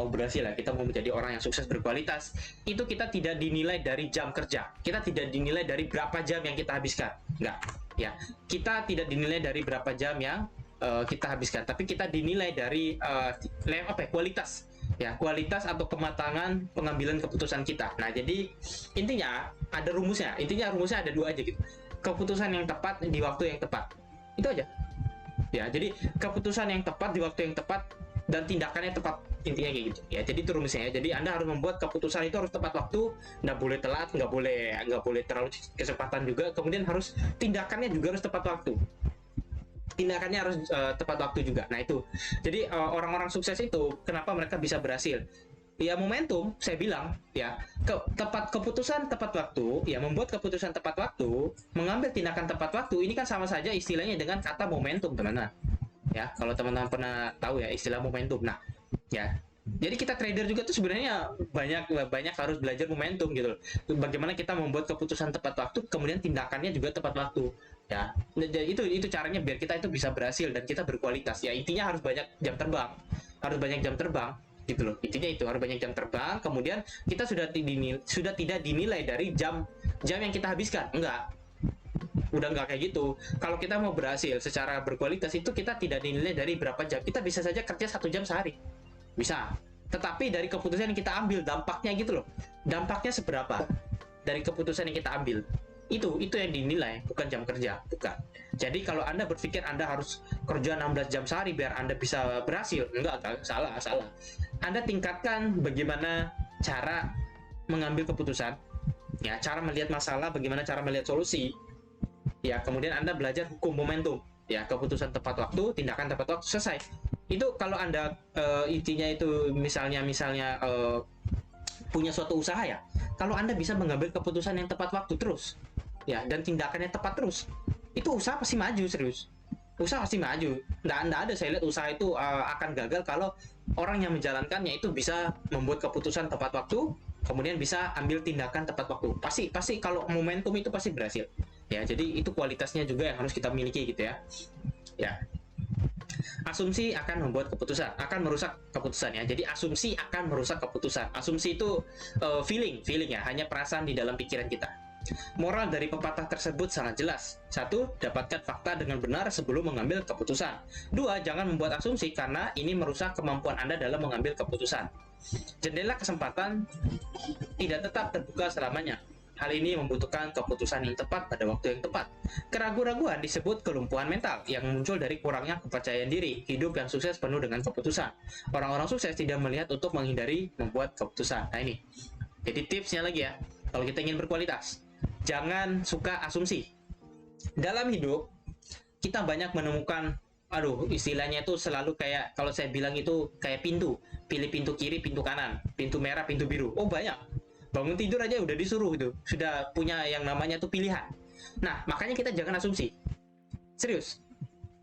berhasil lah, kita mau menjadi orang yang sukses berkualitas, itu kita tidak dinilai dari jam kerja, kita tidak dinilai dari berapa jam yang kita habiskan, enggak ya, kita tidak dinilai dari berapa jam yang kita habiskan, tapi kita dinilai dari kualitas Ya, kualitas atau kematangan pengambilan keputusan kita. Nah, jadi intinya ada rumusnya. Intinya rumusnya ada dua aja gitu. Keputusan yang tepat di waktu yang tepat. Itu aja. Ya, jadi keputusan yang tepat di waktu yang tepat dan tindakannya tepat, intinya kayak gitu ya. Jadi itu rumusnya ya. Jadi Anda harus membuat keputusan itu harus tepat waktu, nggak boleh telat, nggak boleh terlalu kesempatan juga. Kemudian harus tindakannya juga harus tepat waktu. Tindakannya harus tepat waktu juga. Nah itu, jadi orang-orang sukses itu kenapa mereka bisa berhasil? Ya momentum, saya bilang ya, tepat keputusan tepat waktu, ya membuat keputusan tepat waktu, mengambil tindakan tepat waktu, ini kan sama saja istilahnya dengan kata momentum, teman-teman. Ya, kalau teman-teman pernah tahu ya istilah momentum. Nah, ya. Jadi kita trader juga tuh sebenarnya banyak harus belajar momentum gitu. Bagaimana kita membuat keputusan tepat waktu, kemudian tindakannya juga tepat waktu. Ya, itu caranya biar kita itu bisa berhasil dan kita berkualitas. Ya intinya harus banyak jam terbang, gitu loh. Intinya itu harus banyak jam terbang. Kemudian kita sudah tidak dinilai dari jam yang kita habiskan. Enggak, udah nggak kayak gitu. Kalau kita mau berhasil secara berkualitas itu kita tidak dinilai dari berapa jam. Kita bisa saja kerja 1 jam sehari, bisa. Tetapi dari keputusan yang kita ambil, dampaknya gitu loh. Dampaknya seberapa dari keputusan yang kita ambil. Itu yang dinilai, bukan jam kerja, bukan. Jadi kalau Anda berpikir Anda harus kerja 16 jam sehari biar Anda bisa berhasil, enggak, salah. Anda tingkatkan bagaimana cara mengambil keputusan, ya, cara melihat masalah, bagaimana cara melihat solusi. Ya, kemudian Anda belajar hukum momentum. Ya, keputusan tepat waktu, tindakan tepat waktu, selesai. Itu kalau Anda intinya itu misalnya punya suatu usaha ya. Kalau Anda bisa mengambil keputusan yang tepat waktu terus, ya, dan tindakannya tepat terus, itu usaha pasti maju, serius. Usaha pasti maju. Nggak ada saya lihat usaha itu akan gagal kalau orang yang menjalankannya itu bisa membuat keputusan tepat waktu, kemudian bisa ambil tindakan tepat waktu. Pasti kalau momentum itu pasti berhasil. Ya, jadi itu kualitasnya juga yang harus kita miliki gitu ya. Ya. Asumsi akan membuat keputusan, akan merusak keputusan ya. Jadi asumsi akan merusak keputusan. Asumsi itu feeling ya, hanya perasaan di dalam pikiran kita. Moral dari pepatah tersebut sangat jelas. 1. Dapatkan fakta dengan benar sebelum mengambil keputusan. 2. Jangan membuat asumsi karena ini merusak kemampuan Anda dalam mengambil keputusan. Jendela kesempatan tidak tetap terbuka selamanya. Hal ini membutuhkan keputusan yang tepat pada waktu yang tepat. Keraguan-raguan disebut kelumpuhan mental yang muncul dari kurangnya kepercayaan diri. Hidup yang sukses penuh dengan keputusan. Orang-orang sukses tidak melihat untuk menghindari membuat keputusan. Nah ini, jadi tipsnya lagi ya, kalau kita ingin berkualitas, jangan suka asumsi. Dalam hidup, kita banyak menemukan, istilahnya itu selalu kayak, kalau saya bilang itu kayak pintu. Pilih pintu kiri, pintu kanan, pintu merah, pintu biru. Oh banyak. Bangun tidur aja udah disuruh itu, sudah punya yang namanya tuh pilihan. Nah, makanya kita jangan asumsi. Serius.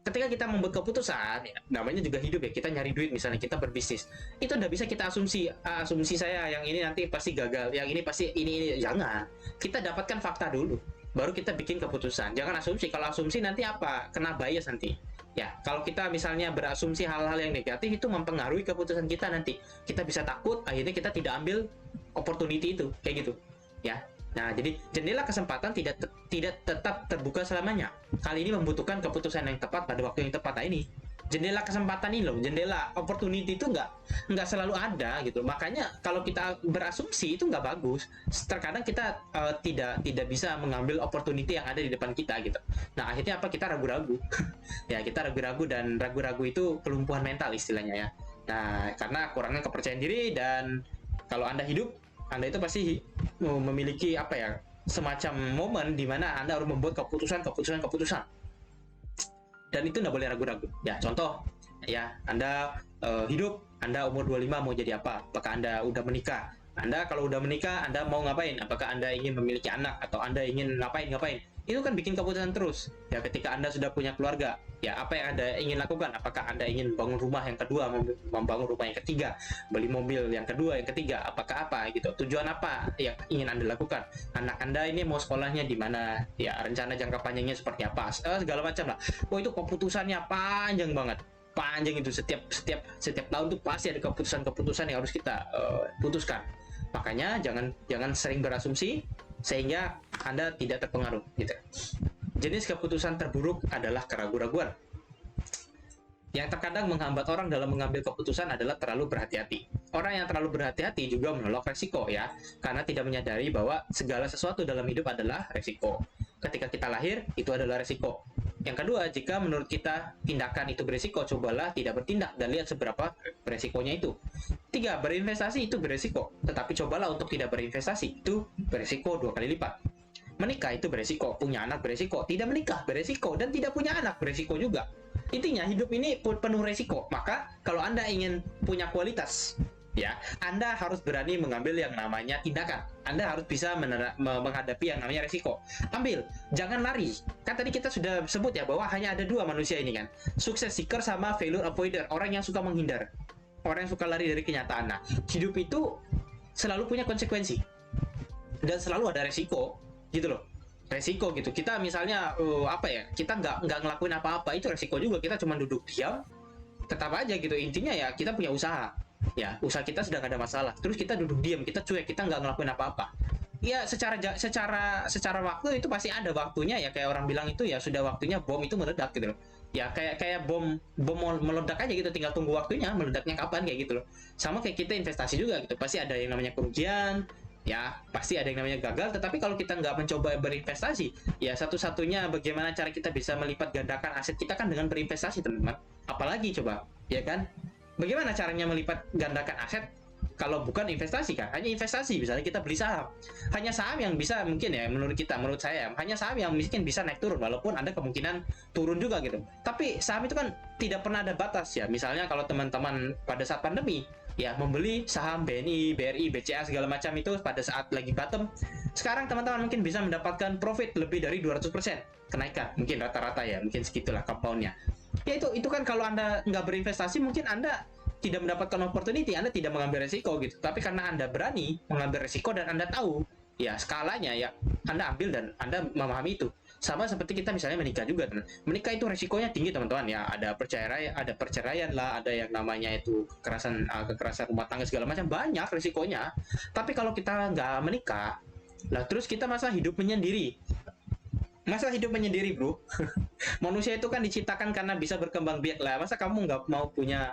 Ketika kita membuat keputusan, ya, namanya juga hidup ya, kita nyari duit misalnya, kita berbisnis. Itu udah bisa kita asumsi, asumsi saya yang ini nanti pasti gagal, yang ini pasti ini. Jangan. Kita dapatkan fakta dulu, baru kita bikin keputusan. Jangan asumsi. Kalau asumsi nanti apa? Kena bias nanti. Ya, kalau kita misalnya berasumsi hal-hal yang negatif itu mempengaruhi keputusan kita nanti. Kita bisa takut, akhirnya kita tidak ambil opportunity itu, kayak gitu. Ya. Nah, jadi jendela kesempatan tidak tetap terbuka selamanya. Kali ini membutuhkan keputusan yang tepat pada waktu yang tepat. Nah, ini jendela kesempatan ini loh, jendela opportunity itu nggak selalu ada gitu. Makanya kalau kita berasumsi itu nggak bagus. Terkadang kita tidak bisa mengambil opportunity yang ada di depan kita gitu. Nah, akhirnya apa? Kita ragu-ragu. Ya, kita ragu-ragu, dan ragu-ragu itu kelumpuhan mental istilahnya ya. Nah, karena kurangnya kepercayaan diri. Dan kalau Anda hidup, Anda itu pasti memiliki apa ya, semacam momen di mana Anda harus membuat keputusan. Dan itu nggak boleh ragu-ragu. Ya, contoh ya, Anda hidup, Anda umur 25 mau jadi apa? Apakah Anda udah menikah? Anda kalau udah menikah, Anda mau ngapain? Apakah Anda ingin memiliki anak atau Anda ingin ngapain? Itu kan bikin keputusan terus. Ya, ketika Anda sudah punya keluarga, ya apa yang Anda ingin lakukan? Apakah Anda ingin bangun rumah yang kedua, membangun rumah yang ketiga, beli mobil yang kedua, yang ketiga, apakah apa gitu? Tujuan apa yang ingin Anda lakukan? Anak Anda ini mau sekolahnya di mana? Ya, rencana jangka panjangnya seperti apa? Segala macam lah. Oh, itu keputusannya panjang banget. Panjang itu, setiap tahun tuh pasti ada keputusan yang harus kita putuskan. Makanya jangan sering berasumsi sehingga Anda tidak terpengaruh gitu. Jenis keputusan terburuk adalah keraguan-raguan. Yang terkadang menghambat orang dalam mengambil keputusan adalah terlalu berhati-hati. Orang yang terlalu berhati-hati juga menolak resiko ya, karena tidak menyadari bahwa segala sesuatu dalam hidup adalah resiko. Ketika kita lahir, itu adalah resiko. Yang kedua, jika menurut kita tindakan itu beresiko, cobalah tidak bertindak dan lihat seberapa beresikonya itu. Tiga, berinvestasi itu beresiko, tetapi cobalah untuk tidak berinvestasi, itu beresiko 2 kali lipat. Menikah itu beresiko, punya anak beresiko, tidak menikah beresiko, dan tidak punya anak beresiko juga. Intinya hidup ini penuh resiko. Maka kalau Anda ingin punya kualitas, ya, Anda harus berani mengambil yang namanya tindakan. Anda harus bisa menghadapi yang namanya resiko. Ambil, jangan lari. Kan tadi kita sudah sebut ya bahwa hanya ada 2 manusia ini kan, success seeker sama failure avoider, orang yang suka menghindar, orang yang suka lari dari kenyataan. Nah, hidup itu selalu punya konsekuensi dan selalu ada resiko gitu loh. Resiko gitu, kita misalnya apa ya, kita nggak ngelakuin apa-apa, itu resiko juga. Kita cuma duduk diam, tetap aja gitu. Intinya ya kita punya usaha, ya usaha kita sedang ada masalah, terus kita duduk diam, kita cuek, kita nggak ngelakuin apa-apa. Ya secara waktu itu pasti ada waktunya ya, kayak orang bilang itu ya sudah waktunya bom itu meledak gitu loh. Ya kayak bom meledak aja gitu, tinggal tunggu waktunya meledaknya kapan kayak gitu loh. Sama kayak kita investasi juga gitu, pasti ada yang namanya kerugian, ya pasti ada yang namanya gagal. Tetapi kalau kita nggak mencoba berinvestasi, ya satu-satunya bagaimana cara kita bisa melipat gandakan aset kita kan dengan berinvestasi, teman-teman. Apalagi coba, ya kan? Bagaimana caranya melipat gandakan aset kalau bukan investasi kan? Hanya investasi, misalnya kita beli saham. Hanya saham yang bisa, mungkin ya menurut saya, hanya saham yang mungkin bisa naik turun, walaupun ada kemungkinan turun juga gitu. Tapi saham itu kan tidak pernah ada batas ya. Misalnya kalau teman-teman pada saat pandemi, ya membeli saham BNI, BRI, BCA segala macam itu pada saat lagi bottom, sekarang teman-teman mungkin bisa mendapatkan profit lebih dari 200% kenaikan, mungkin rata-rata ya, mungkin segitulah compoundnya. Ya itu kan kalau Anda nggak berinvestasi, mungkin Anda tidak mendapatkan opportunity, Anda tidak mengambil resiko gitu. Tapi karena Anda berani mengambil resiko dan Anda tahu ya skalanya, ya Anda ambil dan Anda memahami itu. Sama seperti kita misalnya menikah juga, teman. Menikah itu resikonya tinggi, teman-teman ya. Ada perceraian lah, ada yang namanya itu kekerasan rumah tangga segala macam, banyak resikonya. Tapi kalau kita nggak menikah, lah terus kita masa hidup menyendiri, bro. Manusia itu kan diciptakan karena bisa berkembang biak lah. Masa kamu nggak mau punya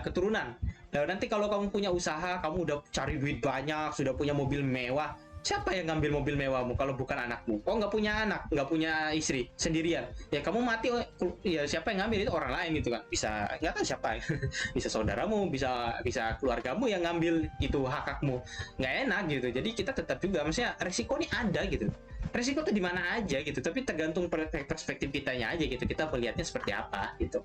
keturunan? Nah, nanti kalau kamu punya usaha, kamu udah cari duit banyak, sudah punya mobil mewah, siapa yang ngambil mobil mewahmu kalau bukan anakmu? Oh, nggak punya anak, nggak punya istri, sendirian, ya kamu mati, ya siapa yang ngambil? Itu orang lain gitu kan. Bisa nggak tahu siapa. Bisa saudaramu, bisa keluargamu yang ngambil itu hak-hakmu. Nggak enak gitu. Jadi kita tetap juga, maksudnya resiko ini ada gitu. Resiko tuh di mana aja gitu, tapi tergantung perspektif kitanya aja gitu. Kita melihatnya seperti apa gitu.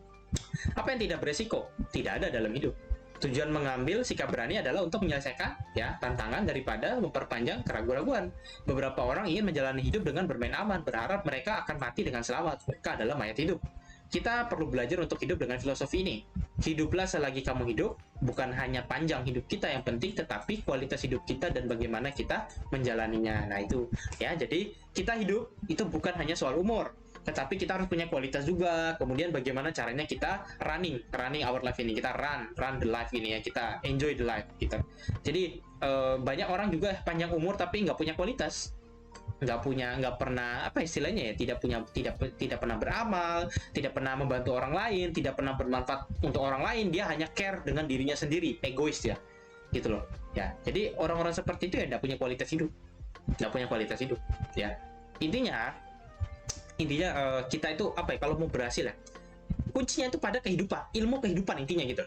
Apa yang tidak beresiko? Tidak ada dalam hidup. Tujuan mengambil sikap berani adalah untuk menyelesaikan ya tantangan daripada memperpanjang keraguan-raguan. Beberapa orang ingin menjalani hidup dengan bermain aman, berharap mereka akan mati dengan selamat. Mereka adalah mayat hidup. Kita perlu belajar untuk hidup dengan filosofi ini. Hiduplah selagi kamu hidup, bukan hanya panjang hidup kita yang penting, tetapi kualitas hidup kita dan bagaimana kita menjalaninya. Nah itu ya, jadi kita hidup itu bukan hanya soal umur, tetapi kita harus punya kualitas juga. Kemudian bagaimana caranya kita running our life ini, kita run the life ini ya, kita enjoy the life kita. Jadi banyak orang juga panjang umur tapi nggak punya kualitas, nggak pernah apa istilahnya ya, tidak pernah beramal, tidak pernah membantu orang lain, tidak pernah bermanfaat untuk orang lain. Dia hanya care dengan dirinya sendiri, egois ya, gitu loh ya. Jadi orang-orang seperti itu ya nggak punya kualitas hidup, ya. Intinya kita itu apa ya, kalau mau berhasil ya, kuncinya itu pada kehidupan, ilmu kehidupan intinya gitu.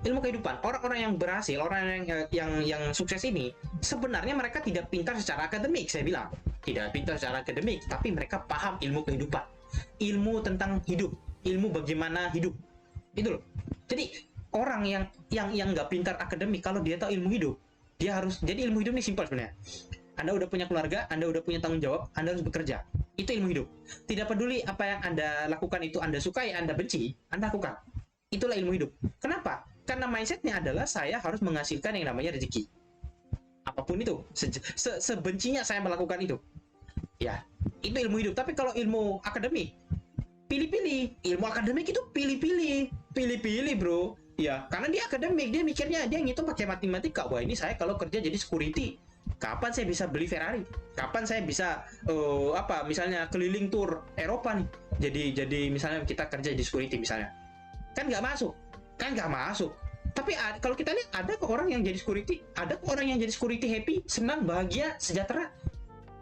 Ilmu kehidupan. Orang-orang yang berhasil, orang yang sukses ini sebenarnya mereka tidak pintar secara akademik, saya bilang. Tidak pintar secara akademik, tapi mereka paham ilmu kehidupan. Ilmu tentang hidup, ilmu bagaimana hidup. Itu loh. Jadi orang yang nggak pintar akademik, kalau dia tahu ilmu hidup, dia harus, jadi ilmu hidup ini simpel sebenarnya. Anda udah punya keluarga, Anda udah punya tanggung jawab, Anda harus bekerja. Itu ilmu hidup. Tidak peduli apa yang Anda lakukan itu Anda sukai, Anda benci, Anda lakukan. Itulah ilmu hidup. Kenapa? Karena mindsetnya adalah saya harus menghasilkan yang namanya rezeki. Apapun itu, sebencinya saya melakukan itu. Ya, itu ilmu hidup. Tapi kalau ilmu akademik, pilih-pilih. Ilmu akademik itu pilih-pilih, bro. Ya, karena dia akademik, dia mikirnya, dia ngitung pakai matematika. Wah, ini saya kalau kerja jadi security, kapan saya bisa beli Ferrari? Kapan saya bisa misalnya keliling tour Eropa nih? Jadi misalnya kita kerja di security misalnya. Kan nggak masuk. Tapi kalau kita lihat ada kok orang yang jadi security, ada kok orang yang jadi security happy, senang, bahagia, sejahtera.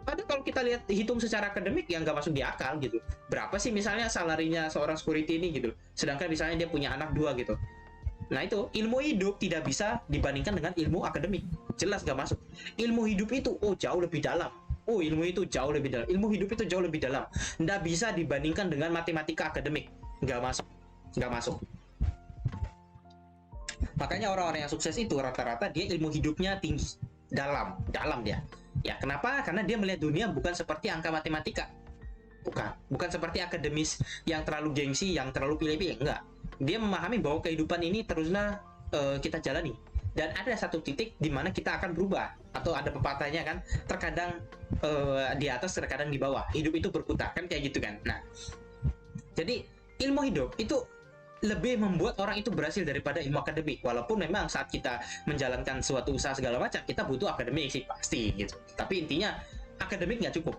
Ada kalau kita lihat hitung secara akademik yang nggak masuk di akal gitu. Berapa sih misalnya salarinya seorang security ini gitu. Sedangkan misalnya dia punya anak 2 gitu. Nah itu ilmu hidup tidak bisa dibandingkan dengan ilmu akademik. Jelas nggak masuk. Ilmu hidup itu jauh lebih dalam. Ilmu itu jauh lebih dalam. Ilmu hidup itu jauh lebih dalam. Nggak bisa dibandingkan dengan matematika akademik. Nggak masuk. Nggak masuk. Makanya orang-orang yang sukses itu rata-rata dia ilmu hidupnya tinggi. Dalam dia. Ya, kenapa? Karena dia melihat dunia bukan seperti angka matematika. Bukan seperti akademis yang terlalu gengsi, yang terlalu pilih-pilih. Enggak. Dia memahami bahwa kehidupan ini teruslah kita jalani. Dan ada satu titik di mana kita akan berubah. Atau ada pepatahnya kan, terkadang di atas, terkadang di bawah. Hidup itu berputar, kan kayak gitu kan. Nah, jadi ilmu hidup itu lebih membuat orang itu berhasil daripada ilmu akademik. Walaupun memang saat kita menjalankan suatu usaha segala macam, kita butuh akademik sih pasti gitu. Tapi intinya akademik nggak cukup.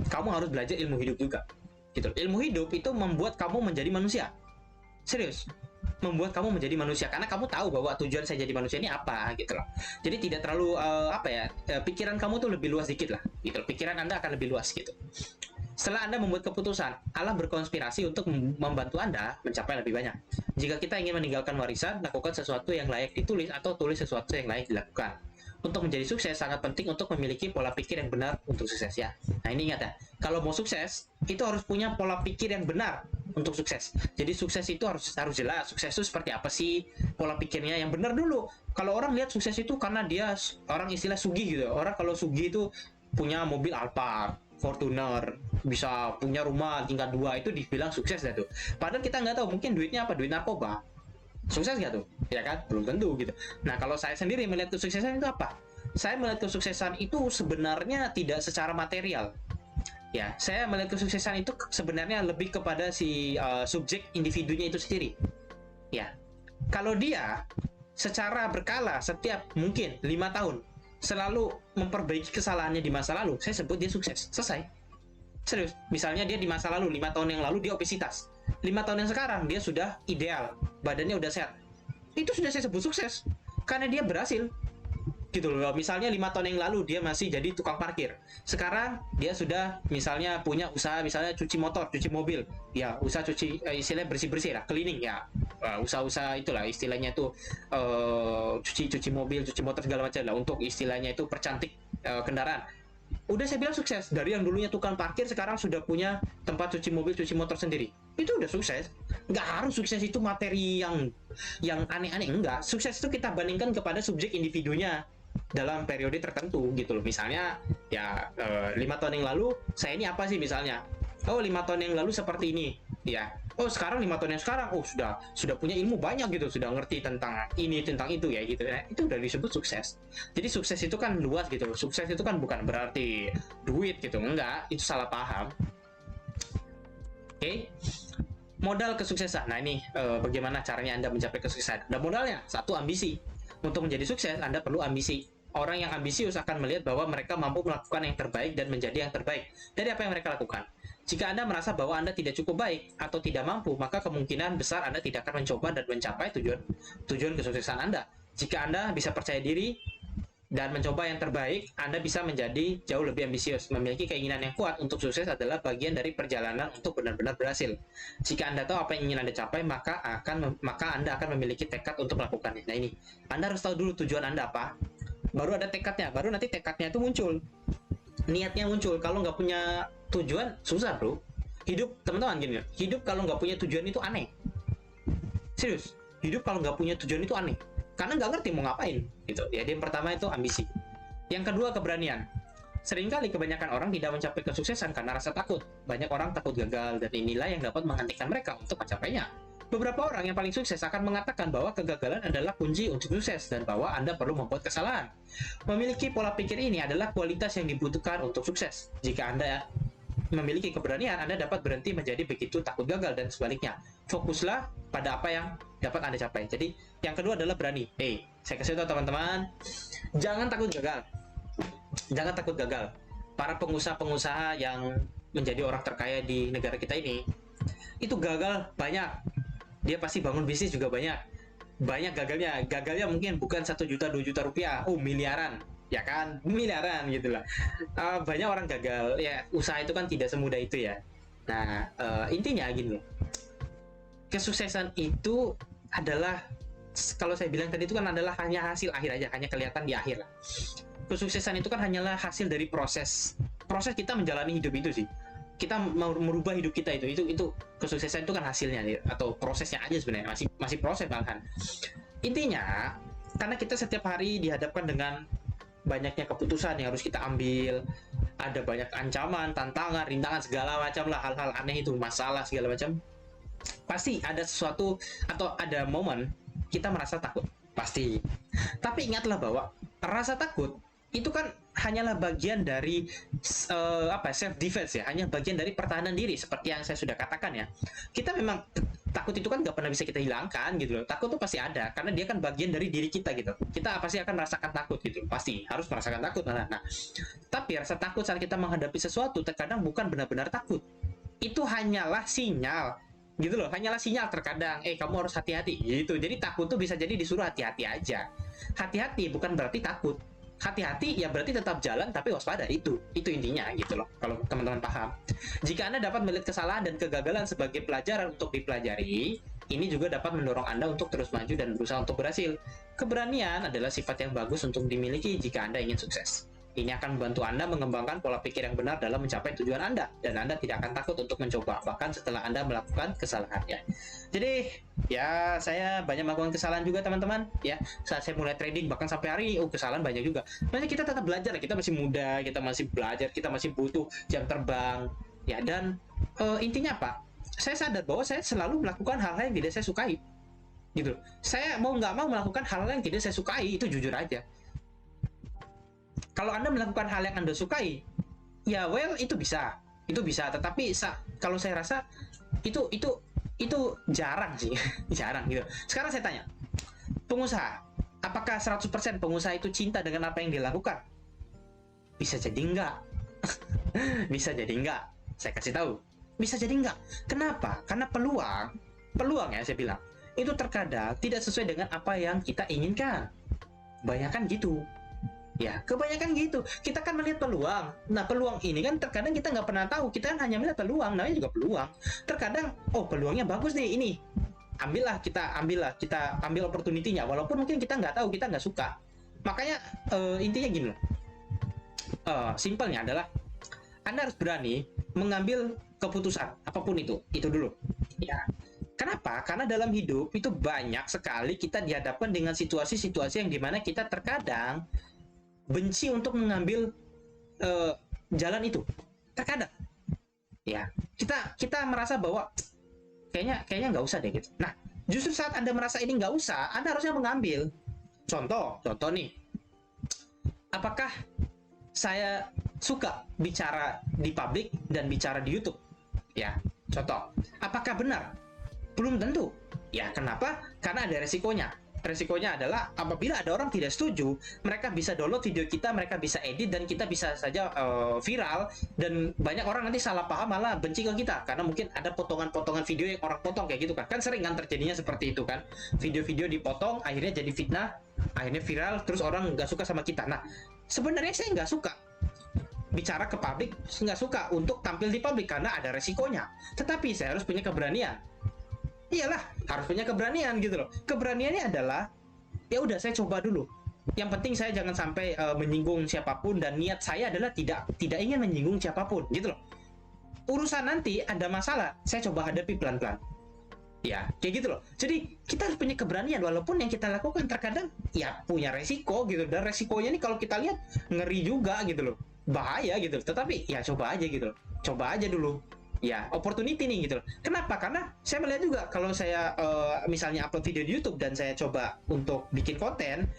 Kamu harus belajar ilmu hidup juga. Gitu. Ilmu hidup itu membuat kamu menjadi manusia. Serius, membuat kamu menjadi manusia karena kamu tahu bahwa tujuan saya jadi manusia ini apa gitu loh. Jadi tidak terlalu pikiran kamu tuh lebih luas dikit lah. Gitu. Pikiran Anda akan lebih luas gitu. Setelah Anda membuat keputusan, Allah berkonspirasi untuk membantu Anda mencapai lebih banyak. Jika kita ingin meninggalkan warisan, lakukan sesuatu yang layak ditulis atau tulis sesuatu yang layak dilakukan. Untuk menjadi sukses, sangat penting untuk memiliki pola pikir yang benar untuk sukses ya. Nah ini ingat ya, kalau mau sukses, itu harus punya pola pikir yang benar untuk sukses. Jadi sukses itu harus jelas, sukses itu seperti apa sih, pola pikirnya yang benar dulu. Kalau orang lihat sukses itu karena dia orang istilah sugih gitu. Orang kalau sugih itu punya mobil Alphard, Fortuner, bisa punya rumah tingkat 2, itu dibilang sukses dah tuh. Padahal kita nggak tahu mungkin duitnya apa, duit narkoba. Sukses nggak tuh? Ya kan? Belum tentu gitu. Nah kalau saya sendiri melihat kesuksesan itu apa? Saya melihat kesuksesan itu sebenarnya tidak secara material. Ya, saya melihat kesuksesan itu sebenarnya lebih kepada si subjek individunya itu sendiri. Ya, kalau dia secara berkala setiap mungkin 5 tahun selalu memperbaiki kesalahannya di masa lalu, saya sebut dia sukses. Selesai. Serius. Misalnya dia di masa lalu, 5 tahun yang lalu dia obesitas. 5 tahun yang sekarang dia sudah ideal, badannya udah sehat. Itu sudah saya sebut sukses. Karena dia berhasil. Gitu loh. Misalnya 5 tahun yang lalu dia masih jadi tukang parkir. Sekarang dia sudah misalnya punya usaha, misalnya cuci motor, cuci mobil. Ya, usaha cuci istilahnya bersih-bersih lah, cleaning ya. Usaha-usaha itulah istilahnya itu cuci mobil, cuci motor segala macam lah, untuk istilahnya itu percantik kendaraan. Udah saya bilang sukses. Dari yang dulunya tukang parkir sekarang sudah punya tempat cuci mobil, cuci motor sendiri. Itu udah sukses. Nggak harus sukses itu materi yang aneh-aneh, enggak. Sukses itu kita bandingkan kepada subjek individunya dalam periode tertentu gitu loh. Misalnya ya 5 tahun yang lalu saya ini apa sih misalnya? 5 tahun yang lalu seperti ini ya. Sekarang 5 tahun yang sekarang sudah punya ilmu banyak gitu, sudah ngerti tentang ini, tentang itu ya gitu. Nah, itu udah disebut sukses. Jadi sukses itu kan luas gitu. Sukses itu kan bukan berarti duit gitu, enggak, itu salah paham. Oke. Modal kesuksesan. Nah, ini bagaimana caranya Anda mencapai kesuksesan? Dan modalnya, satu, ambisi. Untuk menjadi sukses, Anda perlu ambisi. Orang yang ambisius akan melihat bahwa mereka mampu melakukan yang terbaik dan menjadi yang terbaik dari apa yang mereka lakukan. Jika Anda merasa bahwa Anda tidak cukup baik atau tidak mampu, maka kemungkinan besar Anda tidak akan mencoba dan mencapai tujuan kesuksesan Anda. Jika Anda bisa percaya diri dan mencoba yang terbaik, Anda bisa menjadi jauh lebih ambisius. Memiliki keinginan yang kuat untuk sukses adalah bagian dari perjalanan untuk benar-benar berhasil. Jika Anda tahu apa yang ingin Anda capai, maka Anda akan memiliki tekad untuk melakukannya. Nah ini, Anda harus tahu dulu tujuan Anda apa, baru ada tekadnya, baru nanti tekadnya itu muncul, niatnya muncul. Kalau nggak punya tujuan, susah bro. Hidup, teman-teman gini, hidup kalau nggak punya tujuan itu aneh. Serius, hidup kalau nggak punya tujuan itu aneh. Karena nggak ngerti mau ngapain gitu. Jadi yang pertama itu ambisi. Yang kedua keberanian. Seringkali kebanyakan orang tidak mencapai kesuksesan karena rasa takut. Banyak orang takut gagal, dan inilah yang dapat menghentikan mereka untuk mencapainya. Beberapa orang yang paling sukses akan mengatakan bahwa kegagalan adalah kunci untuk sukses dan bahwa Anda perlu membuat kesalahan. Memiliki pola pikir ini adalah kualitas yang dibutuhkan untuk sukses. Jika Anda memiliki keberanian, Anda dapat berhenti menjadi begitu takut gagal, dan sebaliknya. Fokuslah pada apa yang dapat Anda capai. Jadi, yang kedua adalah berani. Saya kasih tahu teman-teman, jangan takut gagal. Jangan takut gagal. Para pengusaha-pengusaha yang menjadi orang terkaya di negara kita ini, itu gagal banyak. Dia pasti bangun bisnis juga banyak. banyak gagalnya mungkin bukan 1 juta 2 juta rupiah, miliaran, ya kan, miliaran gitu lah. Banyak orang gagal ya, usaha itu kan tidak semudah itu ya. Nah, intinya gini, kesuksesan itu adalah, kalau saya bilang tadi itu kan adalah hanya hasil akhir aja, hanya kelihatan di akhir lah. Kesuksesan itu kan hanyalah hasil dari proses kita menjalani hidup itu sih. Kita mau merubah hidup kita, itu kesuksesan itu kan hasilnya atau prosesnya aja sebenarnya, masih proses malahan. Intinya, karena kita setiap hari dihadapkan dengan banyaknya keputusan yang harus kita ambil, ada banyak ancaman, tantangan, rintangan, segala macam lah, hal-hal aneh itu, masalah segala macam, pasti ada sesuatu atau ada momen kita merasa takut, pasti. Tapi ingatlah bahwa rasa takut itu kan hanyalah bagian dari self defense ya, hanya bagian dari pertahanan diri, seperti yang saya sudah katakan ya. Kita memang takut itu kan nggak pernah bisa kita hilangkan gitu loh. Takut tuh pasti ada karena dia kan bagian dari diri kita gitu. Kita pasti akan merasakan takut gitu, pasti harus merasakan takut. Nah, tapi rasa takut saat kita menghadapi sesuatu terkadang bukan benar-benar takut. Itu hanyalah sinyal gitu loh, hanyalah sinyal terkadang, kamu harus hati-hati gitu. Jadi takut tuh bisa jadi disuruh hati-hati aja. Hati-hati bukan berarti takut. Hati-hati ya berarti tetap jalan tapi waspada, itu intinya gitu loh, kalau teman-teman paham. Jika Anda dapat melihat kesalahan dan kegagalan sebagai pelajaran untuk dipelajari, ini juga dapat mendorong Anda untuk terus maju dan berusaha untuk berhasil. Keberanian adalah sifat yang bagus untuk dimiliki jika Anda ingin sukses. Ini akan membantu Anda mengembangkan pola pikir yang benar dalam mencapai tujuan Anda, dan Anda tidak akan takut untuk mencoba, bahkan setelah Anda melakukan kesalahannya. Jadi, ya saya banyak melakukan kesalahan juga teman-teman, ya. Saat saya mulai trading, bahkan sampai hari ini, kesalahan banyak juga. Makanya kita tetap belajar, kita masih muda, kita masih belajar, kita masih butuh jam terbang, ya. Dan intinya apa? Saya sadar bahwa saya selalu melakukan hal-hal yang tidak saya sukai, gitu. Saya mau nggak mau melakukan hal-hal yang tidak saya sukai, itu jujur aja. Kalau Anda melakukan hal yang Anda sukai, ya well itu bisa, tetapi kalau saya rasa itu jarang sih, jarang gitu. Sekarang saya tanya, pengusaha, apakah 100% pengusaha itu cinta dengan apa yang dilakukan? Bisa jadi enggak. Bisa jadi enggak. Saya kasih tahu, bisa jadi enggak. Kenapa? Karena peluang ya saya bilang, itu terkadang tidak sesuai dengan apa yang kita inginkan. Kebanyakan gitu. Ya, kebanyakan gitu. Kita kan melihat peluang. Nah, peluang ini kan terkadang kita nggak pernah tahu. Kita kan hanya melihat peluang, namanya juga peluang. Terkadang, peluangnya bagus nih ini. Kita ambil opportunity-nya. Walaupun mungkin kita nggak tahu, kita nggak suka. Makanya intinya gini loh. Simpelnya adalah Anda harus berani mengambil keputusan apapun itu dulu. Ya. Kenapa? Karena dalam hidup itu banyak sekali kita dihadapkan dengan situasi-situasi yang dimana kita terkadang benci untuk mengambil jalan itu, terkadang ya kita merasa bahwa kayaknya nggak usah deh gitu. Nah, justru saat Anda merasa ini nggak usah, Anda harusnya mengambil. Contoh nih, apakah saya suka bicara di publik dan bicara di YouTube? Ya, contoh. Apakah benar? Belum tentu. Ya, kenapa? Karena ada resikonya. Resikonya adalah apabila ada orang tidak setuju, mereka bisa download video kita, mereka bisa edit, dan kita bisa saja viral, dan banyak orang nanti salah paham malah benci ke kita karena mungkin ada potongan-potongan video yang orang potong kayak gitu kan sering kan terjadinya seperti itu kan, video-video dipotong akhirnya jadi fitnah, akhirnya viral, terus orang nggak suka sama kita. Nah, sebenarnya saya nggak suka bicara ke publik, nggak suka untuk tampil di publik karena ada resikonya, tetapi saya harus punya keberanian. Iyalah, harus punya keberanian gitu loh. Keberaniannya adalah, ya udah saya coba dulu. Yang penting saya jangan sampai menyinggung siapapun, dan niat saya adalah tidak ingin menyinggung siapapun gitu loh. Urusan nanti ada masalah, saya coba hadapi pelan-pelan. Ya, kayak gitu loh. Jadi kita harus punya keberanian, walaupun yang kita lakukan terkadang ya punya resiko gitu, dan resikonya ini kalau kita lihat ngeri juga gitu loh. Bahaya gitu. Tetapi ya coba aja gitu loh. Coba aja dulu. Ya, opportunity nih gitu loh. Kenapa? Karena saya melihat juga kalau saya misalnya upload video di YouTube dan saya coba untuk bikin konten,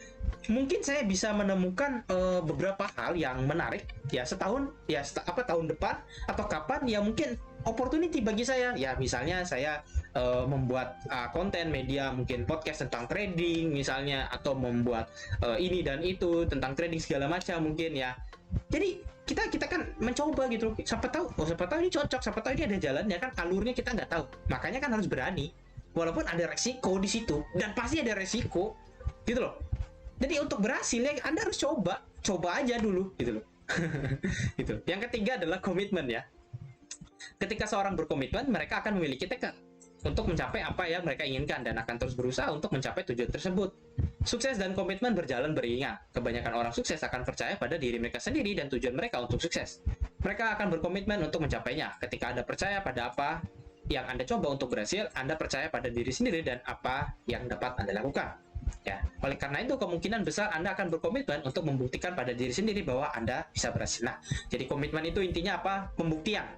mungkin saya bisa menemukan beberapa hal yang menarik ya setahun ya tahun depan atau kapan ya, mungkin opportunity bagi saya. Ya, misalnya saya membuat konten media mungkin podcast tentang trading misalnya, atau membuat ini dan itu tentang trading segala macam mungkin ya. Jadi kita kan mencoba gitu, siapa tahu ini cocok, siapa tahu ini ada jalannya kan, alurnya kita nggak tahu, makanya kan harus berani. walaupun ada resiko di situ, dan pasti ada resiko gitu loh. Jadi untuk berhasil ya Anda harus coba aja dulu gitu loh. Gitu. Yang ketiga adalah komitmen ya. Ketika seorang berkomitmen, mereka akan memiliki tekad untuk mencapai apa yang mereka inginkan dan akan terus berusaha untuk mencapai tujuan tersebut. Sukses dan komitmen berjalan beriringan. Kebanyakan orang sukses akan percaya pada diri mereka sendiri dan tujuan mereka untuk sukses. Mereka akan berkomitmen untuk mencapainya. Ketika Anda percaya pada apa yang Anda coba untuk berhasil, Anda percaya pada diri sendiri dan apa yang dapat Anda lakukan. Ya, oleh karena itu kemungkinan besar Anda akan berkomitmen untuk membuktikan pada diri sendiri bahwa Anda bisa berhasil. Nah, jadi komitmen itu intinya apa? Pembuktian.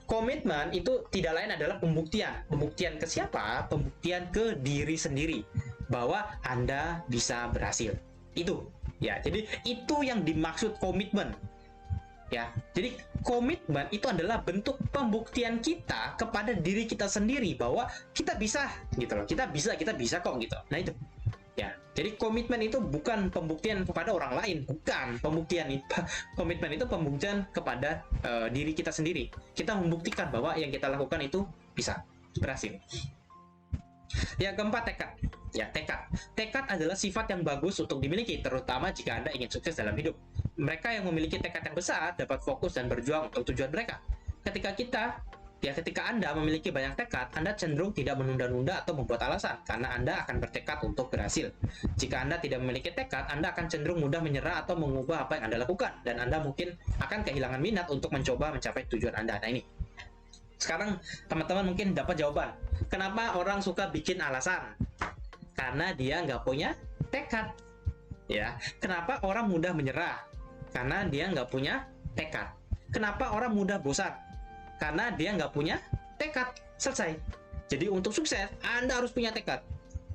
Komitmen itu tidak lain adalah pembuktian. Pembuktian ke siapa? Pembuktian ke diri sendiri bahwa Anda bisa berhasil. Itu. Ya, jadi itu yang dimaksud komitmen. Ya, jadi komitmen itu adalah bentuk pembuktian kita kepada diri kita sendiri bahwa kita bisa gitu loh. Kita bisa kok gitu. Nah, itu. Ya, jadi komitmen itu bukan pembuktian kepada orang lain, bukan pembuktian itu. Komitmen itu pembuktian kepada diri kita sendiri. Kita membuktikan bahwa yang kita lakukan itu bisa berhasil. Yang keempat, tekad. Ya, tekad. Tekad adalah sifat yang bagus untuk dimiliki, terutama jika Anda ingin sukses dalam hidup. Mereka yang memiliki tekad yang besar dapat fokus dan berjuang untuk tujuan mereka. Ketika Anda memiliki banyak tekad, Anda cenderung tidak menunda-nunda atau membuat alasan, karena Anda akan bertekad untuk berhasil. Jika Anda tidak memiliki tekad, Anda akan cenderung mudah menyerah atau mengubah apa yang Anda lakukan, dan Anda mungkin akan kehilangan minat untuk mencoba mencapai tujuan Anda. Nah ini. Sekarang teman-teman mungkin dapat jawaban. Kenapa orang suka bikin alasan? Karena dia nggak punya tekad. Ya. Kenapa orang mudah menyerah? Karena dia nggak punya tekad. Kenapa orang mudah bosan? Karena dia nggak punya tekad. Selesai. Jadi untuk sukses, Anda harus punya tekad.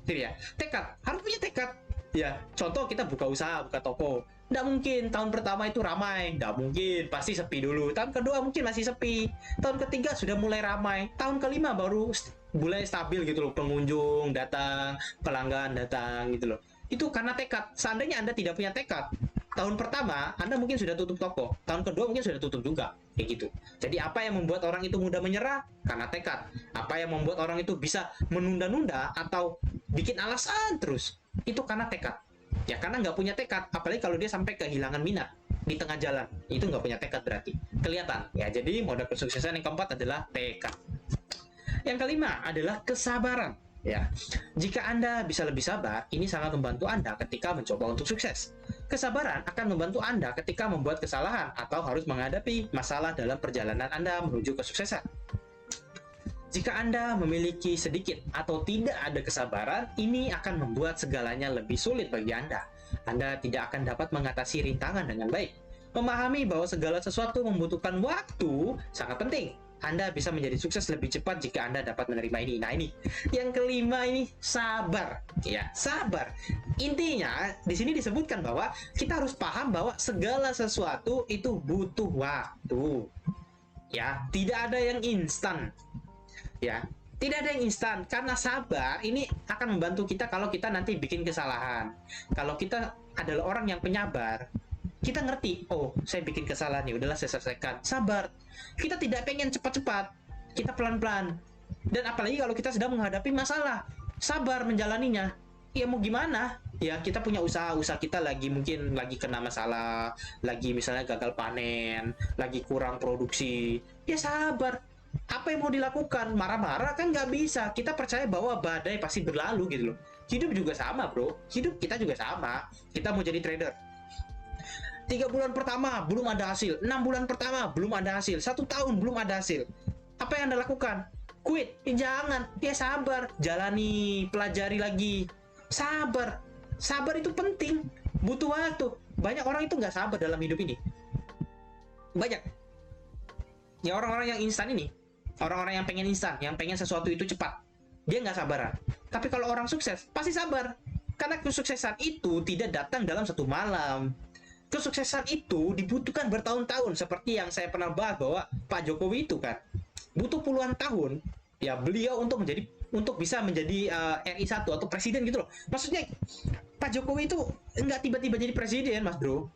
Gitu ya. Tekad. Harus punya tekad. Ya, contoh kita buka usaha, buka toko. Nggak mungkin tahun pertama itu ramai. Nggak mungkin. Pasti sepi dulu. Tahun kedua mungkin masih sepi. Tahun ketiga sudah mulai ramai. Tahun kelima baru mulai stabil gitu loh. Pengunjung datang, pelanggan datang gitu loh. Itu karena tekad. Seandainya Anda tidak punya tekad, tahun pertama Anda mungkin sudah tutup toko, tahun kedua mungkin sudah tutup juga, kayak gitu. Jadi apa yang membuat orang itu mudah menyerah? Karena tekad. Apa yang membuat orang itu bisa menunda-nunda atau bikin alasan terus? Itu karena tekad. Ya karena nggak punya tekad, apalagi kalau dia sampai kehilangan minat di tengah jalan, itu nggak punya tekad berarti. Kelihatan. Ya jadi modal kesuksesan yang keempat adalah tekad. Yang kelima adalah kesabaran. Ya, jika Anda bisa lebih sabar, ini sangat membantu Anda ketika mencoba untuk sukses. Kesabaran akan membantu Anda ketika membuat kesalahan atau harus menghadapi masalah dalam perjalanan Anda menuju kesuksesan. Jika Anda memiliki sedikit atau tidak ada kesabaran, ini akan membuat segalanya lebih sulit bagi Anda. Anda tidak akan dapat mengatasi rintangan dengan baik. Memahami bahwa segala sesuatu membutuhkan waktu sangat penting. Anda bisa menjadi sukses lebih cepat jika Anda dapat menerima ini. Nah ini, yang kelima ini sabar. Ya, sabar. Intinya di sini disebutkan bahwa kita harus paham bahwa segala sesuatu itu butuh waktu. Ya, tidak ada yang instan. Ya, tidak ada yang instan. Karena sabar ini akan membantu kita kalau kita nanti bikin kesalahan. Kalau kita adalah orang yang penyabar, kita ngerti, oh saya bikin kesalahan ya udahlah saya selesaikan. Sabar. Kita tidak pengen cepat-cepat, kita pelan-pelan. Dan apalagi kalau kita sedang menghadapi masalah, sabar menjalaninya. Ya mau gimana? Ya kita punya usaha kita mungkin lagi kena masalah, lagi misalnya gagal panen, lagi kurang produksi. Ya sabar. Apa yang mau dilakukan? Marah-marah kan nggak bisa. Kita percaya bahwa badai pasti berlalu gitu loh. Hidup juga sama bro. Hidup kita juga sama. Kita mau jadi trader. 3 bulan pertama belum ada hasil, 6 bulan pertama belum ada hasil, 1 tahun belum ada hasil. Apa yang Anda lakukan? Quit? Jangan, dia sabar, jalani, pelajari lagi. Sabar, sabar itu penting, butuh waktu. Banyak orang itu nggak sabar dalam hidup ini. Banyak. Ya orang-orang yang instan ini, orang-orang yang pengen instan, yang pengen sesuatu itu cepat, dia nggak sabaran. Tapi kalau orang sukses, pasti sabar. Karena kesuksesan itu tidak datang dalam satu malam. Kesuksesan itu dibutuhkan bertahun-tahun, seperti yang saya pernah bahas bahwa Pak Jokowi itu kan butuh puluhan tahun ya beliau untuk bisa menjadi RI 1 atau presiden gitu loh. Maksudnya Pak Jokowi itu nggak tiba-tiba jadi presiden mas bro.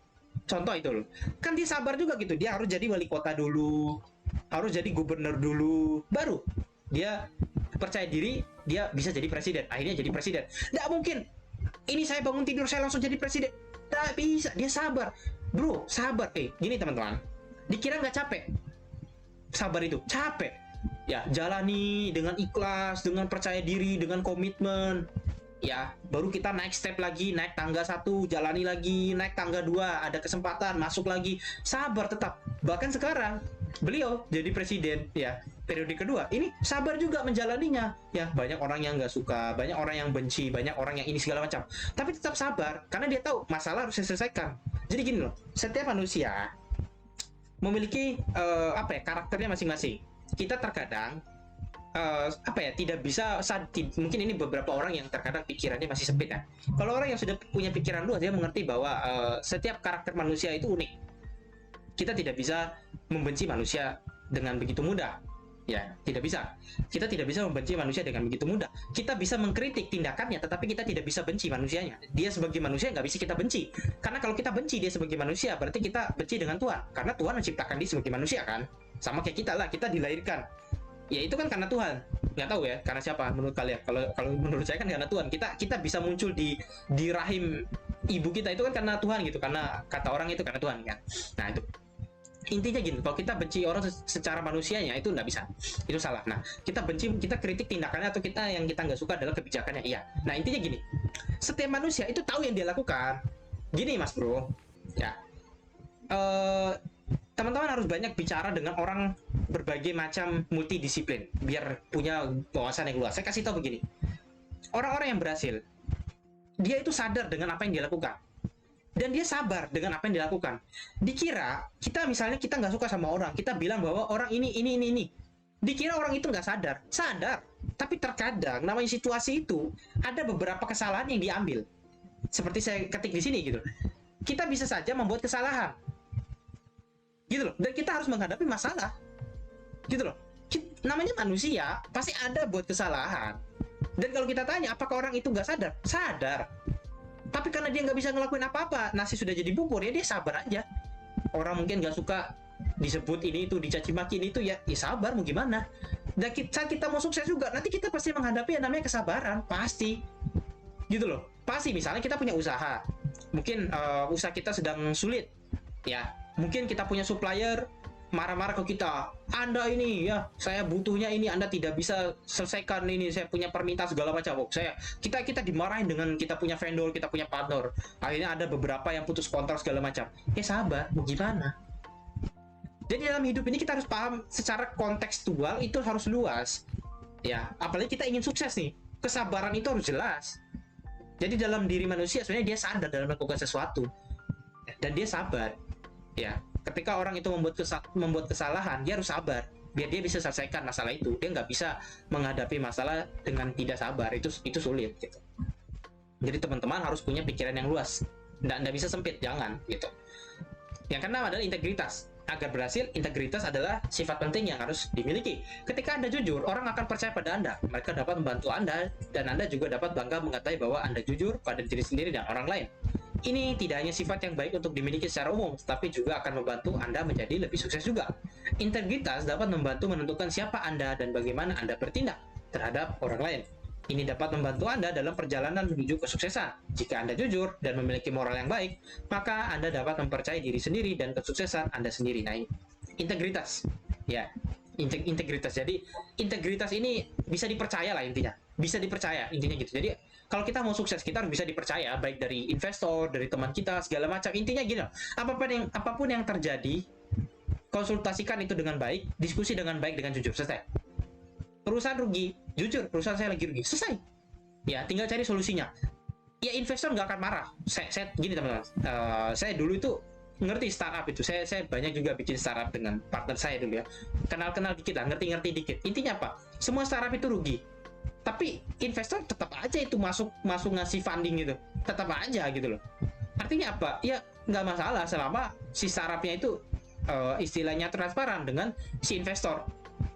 Contoh itu loh, kan dia sabar juga gitu, dia harus jadi wali kota dulu, harus jadi gubernur dulu, baru dia percaya diri, dia bisa jadi presiden. Akhirnya jadi presiden. Nggak mungkin. Ini saya bangun tidur, saya langsung jadi presiden. Nggak bisa. Dia sabar. Bro, sabar. Gini teman-teman. Dikira nggak capek? Sabar itu capek. Ya, jalani dengan ikhlas, dengan percaya diri, dengan komitmen. Ya, baru kita naik step lagi, naik tangga 1, jalani lagi, naik tangga 2, ada kesempatan, masuk lagi. Sabar tetap. Bahkan sekarang, beliau jadi presiden, ya, periode kedua. Ini sabar juga menjalaninya. Ya, banyak orang yang nggak suka, banyak orang yang benci, banyak orang yang ini segala macam. Tapi tetap sabar, karena dia tahu masalah harus diselesaikan. Jadi gini loh, setiap manusia memiliki karakternya masing-masing. Kita terkadang tidak bisa mungkin ini beberapa orang yang terkadang pikirannya masih sempit ya. Kalau orang yang sudah punya pikiran luas, dia mengerti bahwa setiap karakter manusia itu unik. Kita tidak bisa membenci manusia dengan begitu mudah. Ya, tidak bisa. Kita tidak bisa membenci manusia dengan begitu mudah. Kita bisa mengkritik tindakannya, tetapi kita tidak bisa benci manusianya. Dia sebagai manusia nggak bisa kita benci. Karena kalau kita benci dia sebagai manusia, berarti kita benci dengan Tuhan. Karena Tuhan menciptakan dia sebagai manusia kan. Sama kayak kita lah, kita dilahirkan. Ya itu kan karena Tuhan. Nggak tahu ya, karena siapa menurut kalian? Kalau menurut saya kan karena Tuhan. Kita bisa muncul di rahim ibu kita itu kan karena Tuhan gitu. Karena kata orang itu karena Tuhan kan. Nah itu. Intinya gini, kalau kita benci orang secara manusianya itu nggak bisa, itu salah. Nah, kita benci, kita kritik tindakannya atau yang kita nggak suka adalah kebijakannya, iya. Nah, intinya gini, setiap manusia itu tahu yang dia lakukan. Gini mas bro, ya, teman-teman harus banyak bicara dengan orang berbagai macam multidisiplin, biar punya wawasan yang luas. Saya kasih tahu begini, orang-orang yang berhasil, dia itu sadar dengan apa yang dia lakukan. Dan dia sabar dengan apa yang dilakukan. Dikira kita misalnya kita nggak suka sama orang, kita bilang bahwa orang ini. Dikira orang itu nggak sadar. Tapi terkadang namanya situasi itu ada beberapa kesalahan yang diambil. Seperti saya ketik di sini gitu. Kita bisa saja membuat kesalahan, gitu loh. Dan kita harus menghadapi masalah, gitu loh. Namanya manusia pasti ada buat kesalahan. Dan kalau kita tanya apakah orang itu nggak sadar? Sadar. Tapi karena dia nggak bisa ngelakuin apa-apa, nasi sudah jadi bubur, ya dia sabar aja. Orang mungkin nggak suka disebut ini itu, dicaci maki ini itu, ya sabar, mau gimana. Dan saat kita mau sukses juga, nanti kita pasti menghadapi yang namanya kesabaran, pasti. Gitu loh. Pasti misalnya kita punya usaha, mungkin usaha kita sedang sulit, ya. Mungkin kita punya supplier marah-marah ke kita, Anda ini ya, saya butuhnya ini, Anda tidak bisa selesaikan ini, saya punya permintaan segala macam. Kita dimarahin dengan kita punya vendor, kita punya partner. Akhirnya ada beberapa yang putus kontrak segala macam. Ya sabar, mau gimana? Jadi dalam hidup ini kita harus paham secara kontekstual, itu harus luas. Ya, apalagi kita ingin sukses nih, kesabaran itu harus jelas. Jadi dalam diri manusia sebenarnya dia sadar dalam melakukan sesuatu dan dia sabar. Ya, ketika orang itu membuat kesalahan, dia harus sabar biar dia bisa selesaikan masalah itu. Dia nggak bisa menghadapi masalah dengan tidak sabar, itu sulit gitu. Jadi teman-teman harus punya pikiran yang luas, nggak bisa sempit, jangan gitu. Yang keenam adalah integritas. Agar berhasil, integritas adalah sifat penting yang harus dimiliki. Ketika Anda jujur, orang akan percaya pada Anda. Mereka dapat membantu Anda, dan Anda juga dapat bangga mengetahui bahwa Anda jujur pada diri sendiri dan orang lain. Ini tidak hanya sifat yang baik untuk dimiliki secara umum, tetapi juga akan membantu Anda menjadi lebih sukses juga. Integritas dapat membantu menentukan siapa Anda dan bagaimana Anda bertindak terhadap orang lain. Ini dapat membantu Anda dalam perjalanan menuju kesuksesan. Jika Anda jujur dan memiliki moral yang baik, maka Anda dapat mempercayai diri sendiri dan kesuksesan Anda sendiri. Nah, ini integritas. Ya, integritas. Jadi, integritas ini bisa dipercaya lah intinya. Bisa dipercaya intinya gitu. Jadi, kalau kita mau sukses, kita harus bisa dipercaya, baik dari investor, dari teman kita, segala macam. Intinya gini, apapun yang terjadi, konsultasikan itu dengan baik, diskusi dengan baik, dengan jujur, selesai. Perusahaan rugi, jujur, perusahaan saya lagi rugi, selesai. Ya, tinggal cari solusinya. Ya, investor nggak akan marah. Saya gini teman-teman, saya dulu itu ngerti startup itu. Saya banyak juga bikin startup dengan partner saya dulu ya. Kenal dikit lah, ngerti dikit. Intinya apa? Semua startup itu rugi. Tapi investor tetap aja itu masuk ngasih funding gitu, tetap aja gitu loh. Artinya apa? Ya nggak masalah selama si startupnya itu istilahnya transparan dengan si investor.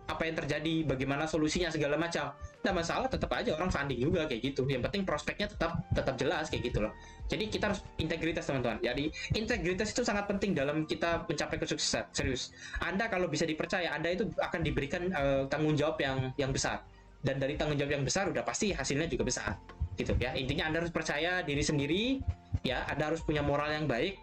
Apa yang terjadi, bagaimana solusinya segala macam. Nggak masalah, tetap aja orang funding juga kayak gitu. Yang penting prospeknya tetap jelas kayak gitu loh. Jadi kita harus integritas teman-teman. Jadi integritas itu sangat penting dalam kita mencapai kesuksesan. Serius. Anda kalau bisa dipercaya, Anda itu akan diberikan tanggung jawab yang besar. dan dari tanggung jawab yang besar udah pasti hasilnya juga besar gitu ya. Intinya Anda harus percaya diri sendiri ya, Anda harus punya moral yang baik.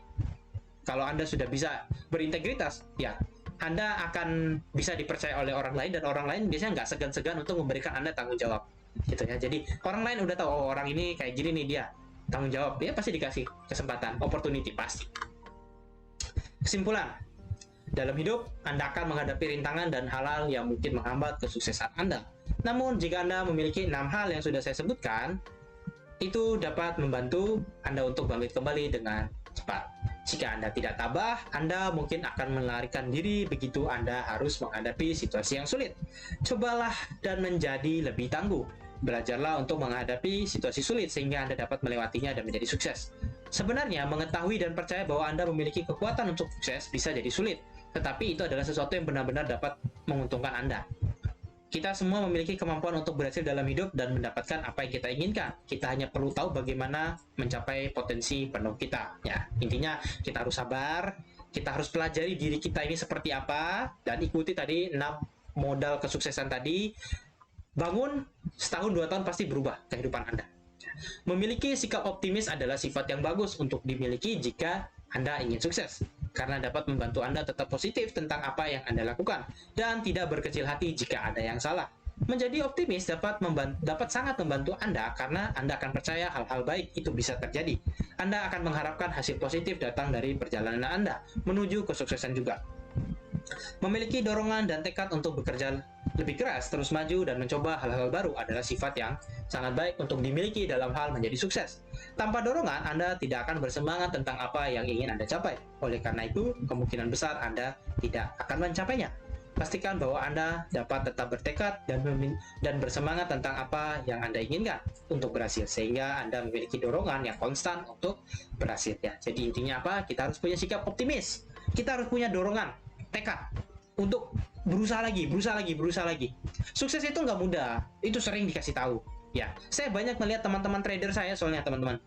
Kalau Anda sudah bisa berintegritas ya, Anda akan bisa dipercaya oleh orang lain, dan orang lain biasanya nggak segan-segan untuk memberikan Anda tanggung jawab gitu ya. Jadi orang lain udah tahu, oh orang ini kayak gini nih, dia tanggung jawab, dia pasti dikasih kesempatan, opportunity pasti. Kesimpulan, dalam hidup Anda akan menghadapi rintangan dan hal-hal yang mungkin menghambat kesuksesan Anda. Namun jika Anda memiliki 6 hal yang sudah saya sebutkan, itu dapat membantu Anda untuk bangkit kembali dengan cepat. Jika Anda tidak tabah, Anda mungkin akan melarikan diri begitu Anda harus menghadapi situasi yang sulit. Cobalah dan menjadi lebih tangguh. Belajarlah untuk menghadapi situasi sulit sehingga Anda dapat melewatinya dan menjadi sukses. Sebenarnya, mengetahui dan percaya bahwa Anda memiliki kekuatan untuk sukses bisa jadi sulit, tetapi itu adalah sesuatu yang benar-benar dapat menguntungkan Anda. Kita semua memiliki kemampuan untuk berhasil dalam hidup dan mendapatkan apa yang kita inginkan. Kita hanya perlu tahu bagaimana mencapai potensi penuh kita. Ya, intinya kita harus sabar, kita harus pelajari diri kita ini seperti apa, dan ikuti tadi 6 modal kesuksesan tadi. Bangun, setahun 2 tahun pasti berubah kehidupan Anda. Memiliki sikap optimis adalah sifat yang bagus untuk dimiliki jika Anda ingin sukses, karena dapat membantu Anda tetap positif tentang apa yang Anda lakukan dan tidak berkecil hati jika ada yang salah. Menjadi optimis dapat sangat membantu Anda karena Anda akan percaya hal-hal baik itu bisa terjadi. Anda akan mengharapkan hasil positif datang dari perjalanan Anda menuju kesuksesan juga. Memiliki dorongan dan tekad untuk bekerja lebih keras, terus maju, dan mencoba hal-hal baru adalah sifat yang sangat baik untuk dimiliki dalam hal menjadi sukses. Tanpa dorongan, Anda tidak akan bersemangat tentang apa yang ingin Anda capai. Oleh karena itu, kemungkinan besar Anda tidak akan mencapainya. Pastikan bahwa Anda dapat tetap bertekad dan bersemangat tentang apa yang Anda inginkan untuk berhasil, sehingga Anda memiliki dorongan yang konstan untuk berhasil. Ya, jadi intinya apa? Kita harus punya sikap optimis. Kita harus punya dorongan, tekad untuk berusaha lagi. Sukses itu nggak mudah, itu sering dikasih tahu. Ya, saya banyak melihat teman-teman trader saya, soalnya teman-teman,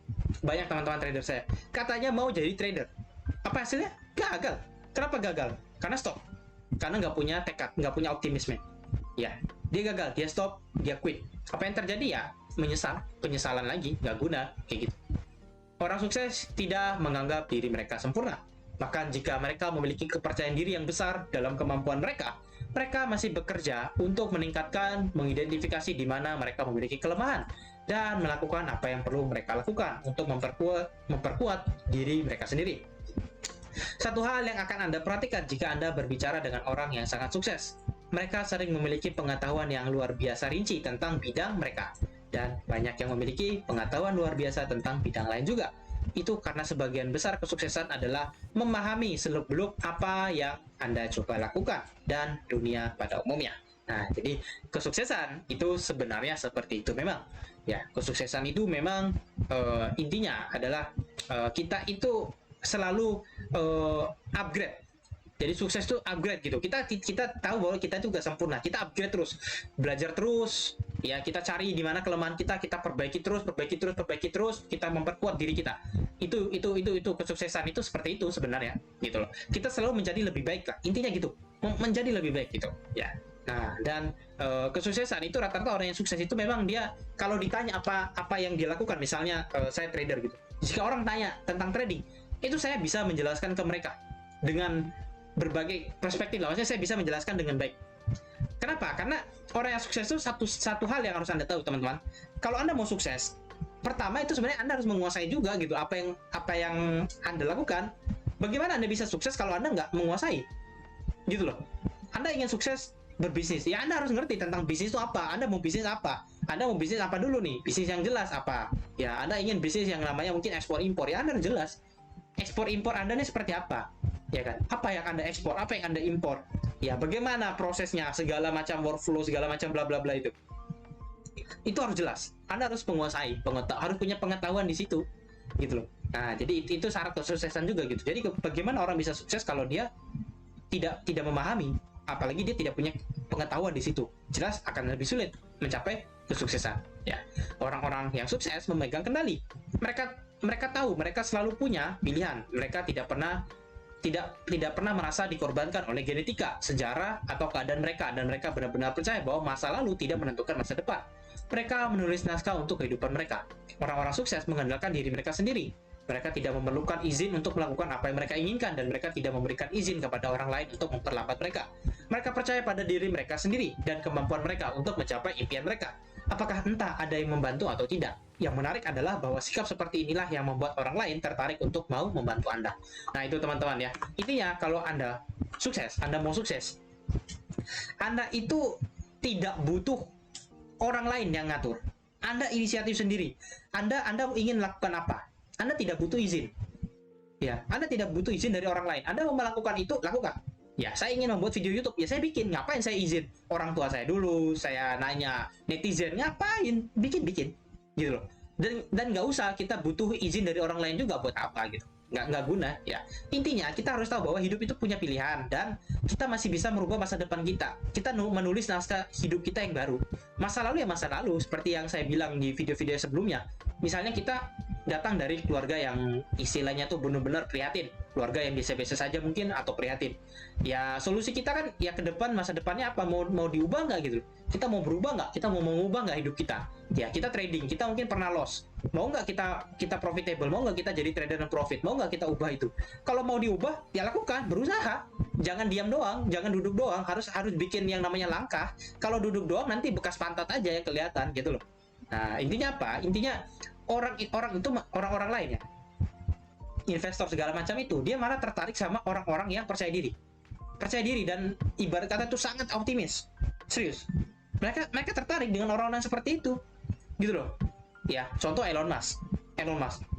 banyak teman-teman trader saya katanya mau jadi trader. Apa hasilnya? Gagal. Kenapa gagal? Karena stop. Karena nggak punya tekad, nggak punya optimisme. Ya, dia gagal, dia stop, dia quit. Apa yang terjadi ya? Penyesalan lagi, nggak guna, kayak gitu. Orang sukses tidak menganggap diri mereka sempurna. Bahkan jika mereka memiliki kepercayaan diri yang besar dalam kemampuan mereka, mereka masih bekerja untuk meningkatkan, mengidentifikasi di mana mereka memiliki kelemahan, dan melakukan apa yang perlu mereka lakukan untuk memperkuat diri mereka sendiri. Satu hal yang akan Anda perhatikan jika Anda berbicara dengan orang yang sangat sukses, mereka sering memiliki pengetahuan yang luar biasa rinci tentang bidang mereka, dan banyak yang memiliki pengetahuan luar biasa tentang bidang lain juga. Itu karena sebagian besar kesuksesan adalah memahami seluk-beluk apa yang Anda coba lakukan dan dunia pada umumnya. Nah, jadi kesuksesan itu sebenarnya seperti itu memang. Ya, kesuksesan itu memang intinya adalah kita itu selalu upgrade. Jadi sukses itu upgrade gitu. Kita tahu bahwa kita itu gak sempurna. Kita upgrade terus, belajar terus. Ya, kita cari di mana kelemahan kita perbaiki terus. Kita memperkuat diri kita. Itu kesuksesan itu seperti itu sebenarnya, gitu loh. Kita selalu menjadi lebih baik lah. Intinya gitu, menjadi lebih baik gitu. Ya. Nah, dan kesuksesan itu rata-rata orang yang sukses itu memang dia kalau ditanya apa yang dia lakukan, misalnya saya trader gitu. Jika orang tanya tentang trading, itu saya bisa menjelaskan ke mereka dengan berbagai perspektif lah. Maksudnya saya bisa menjelaskan dengan baik. Kenapa? Karena orang yang sukses itu satu hal yang harus Anda tahu, teman-teman. Kalau Anda mau sukses, pertama itu sebenarnya Anda harus menguasai juga gitu apa yang Anda lakukan. Bagaimana Anda bisa sukses kalau Anda nggak menguasai? Gitu loh. Anda ingin sukses berbisnis, ya Anda harus ngerti tentang bisnis itu apa. Anda mau bisnis apa? Anda mau bisnis apa dulu nih? Bisnis yang jelas apa? Ya, Anda ingin bisnis yang namanya mungkin ekspor impor, ya Anda harus jelas. Ekspor impor Anda ini seperti apa? Ya kan? Apa yang Anda ekspor, apa yang Anda impor? Ya, bagaimana prosesnya, segala macam workflow, segala macam bla bla bla itu. Itu harus jelas. Anda harus menguasai, harus punya pengetahuan di situ, gitu loh. Nah, jadi itu syarat kesuksesan juga gitu. Jadi bagaimana orang bisa sukses kalau dia tidak memahami, apalagi dia tidak punya pengetahuan di situ. Jelas akan lebih sulit mencapai kesuksesan. Ya, orang-orang yang sukses memegang kendali. Mereka tahu, mereka selalu punya pilihan. Mereka tidak pernah tidak pernah merasa dikorbankan oleh genetika, sejarah, atau keadaan mereka, dan mereka benar-benar percaya bahwa masa lalu tidak menentukan masa depan. Mereka menulis naskah untuk kehidupan mereka. Orang-orang sukses mengandalkan diri mereka sendiri. Mereka tidak memerlukan izin untuk melakukan apa yang mereka inginkan, dan mereka tidak memberikan izin kepada orang lain untuk memperlambat mereka. Mereka percaya pada diri mereka sendiri dan kemampuan mereka untuk mencapai impian mereka. Apakah entah ada yang membantu atau tidak? Yang menarik adalah bahwa sikap seperti inilah yang membuat orang lain tertarik untuk mau membantu Anda. Nah, itu teman-teman ya. Intinya kalau Anda sukses, Anda mau sukses, Anda itu tidak butuh orang lain yang ngatur. Anda inisiatif sendiri. Anda ingin melakukan apa? Anda tidak butuh izin. Ya, Anda tidak butuh izin dari orang lain. Anda mau melakukan itu, lakukan. Ya, saya ingin membuat video YouTube. Ya, saya bikin. Ngapain saya izin? Orang tua saya dulu, saya nanya netizen, ngapain? Bikin. Gitu loh. Dan nggak usah kita butuh izin dari orang lain juga buat apa gitu. Nggak guna ya. Intinya kita harus tahu bahwa hidup itu punya pilihan, dan kita masih bisa merubah masa depan kita. Kita menulis naskah hidup kita yang baru. Masa lalu ya masa lalu, seperti yang saya bilang di video-video sebelumnya. Misalnya kita datang dari keluarga yang istilahnya tuh benar-benar prihatin, keluarga yang biasa-biasa saja mungkin, atau prihatin. Ya solusi kita kan ya ke depan, masa depannya apa, mau diubah nggak gitu. Kita mau berubah nggak, kita mau mengubah nggak hidup kita. Ya kita trading, kita mungkin pernah loss, mau nggak kita profitable, mau nggak kita jadi trader dan profit, mau nggak kita ubah itu. Kalau mau diubah ya lakukan, berusaha, jangan diam doang, jangan duduk doang, harus bikin yang namanya langkah. Kalau duduk doang nanti bekas pantat aja yang kelihatan gitu loh. Nah, intinya apa? Intinya orang-orang lain ya, investor segala macam itu, dia malah tertarik sama orang-orang yang percaya diri dan ibarat kata tuh sangat optimis. Serius, mereka tertarik dengan orang-orang seperti itu, gitu loh. Ya, contoh Elon Musk,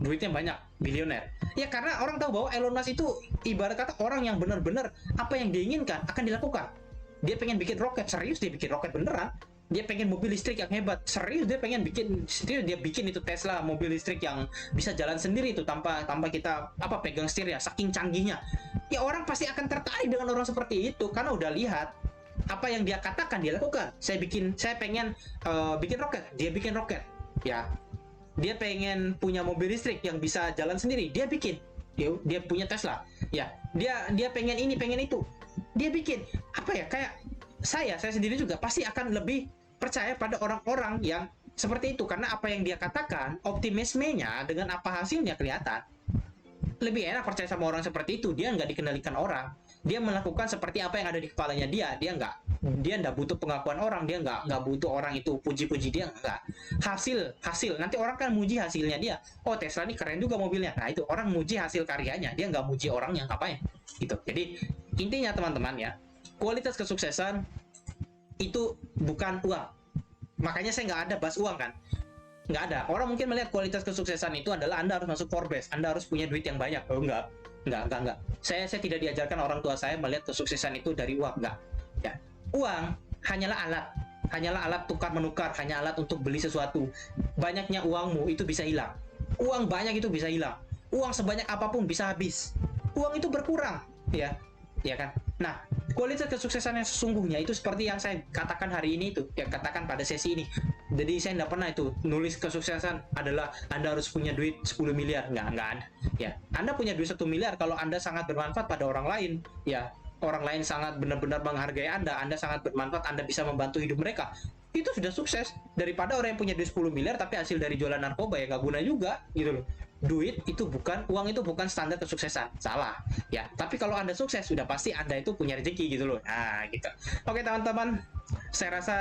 duitnya banyak, bilioner. Ya karena orang tahu bahwa Elon Musk itu ibarat kata orang yang benar-benar apa yang diinginkan akan dilakukan. Dia pengen bikin roket, serius dia bikin roket beneran. Dia pengen mobil listrik yang hebat, serius dia pengen bikin itu Tesla, mobil listrik yang bisa jalan sendiri itu tanpa kita pegang setir ya, saking canggihnya. Ya orang pasti akan tertarik dengan orang seperti itu karena udah lihat apa yang dia katakan dia lakukan. Saya pengen bikin roket, dia bikin roket. Ya, dia pengen punya mobil listrik yang bisa jalan sendiri, dia bikin. Dia punya Tesla. Ya, dia pengen ini, pengen itu, dia bikin. Apa ya, kayak saya sendiri juga pasti akan lebih percaya pada orang-orang yang seperti itu karena apa yang dia katakan, optimismenya dengan apa hasilnya kelihatan. Lebih enak percaya sama orang seperti itu. Dia nggak dikendalikan orang, dia melakukan seperti apa yang ada di kepalanya dia nggak butuh pengakuan orang, dia nggak butuh orang itu puji-puji dia, nggak. Hasil nanti orang kan muji hasilnya dia. Oh, Tesla ini keren juga mobilnya. Nah, itu orang muji hasil karyanya, dia nggak muji orangnya, ngapain gitu. Jadi intinya teman-teman ya, kualitas kesuksesan itu bukan uang. Makanya saya nggak ada bahas uang kan. Nggak ada. Orang mungkin melihat kualitas kesuksesan itu adalah Anda harus masuk Forbes, Anda harus punya duit yang banyak. Oh enggak. Saya tidak diajarkan orang tua saya melihat kesuksesan itu dari uang, enggak. Ya. Uang hanyalah alat tukar menukar, hanya alat untuk beli sesuatu. Banyaknya uangmu itu bisa hilang. Uang banyak itu bisa hilang. Uang sebanyak apapun bisa habis. Uang itu berkurang, ya. Ya kan? Nah, kualitas kesuksesan yang sesungguhnya itu seperti yang saya katakan hari ini itu, yang katakan pada sesi ini. Jadi saya nggak pernah itu nulis kesuksesan adalah Anda harus punya duit 10 miliar. Nggak ada. Ya, Anda punya duit 1 miliar kalau Anda sangat bermanfaat pada orang lain, ya, orang lain sangat benar-benar menghargai Anda sangat bermanfaat, Anda bisa membantu hidup mereka. Itu sudah sukses daripada orang yang punya duit 10 miliar tapi hasil dari jualan narkoba, ya nggak guna juga gitu loh. Uang itu bukan standar kesuksesan, salah ya. Tapi kalau Anda sukses, sudah pasti Anda itu punya rezeki gitu loh. Nah gitu. Oke teman-teman, saya rasa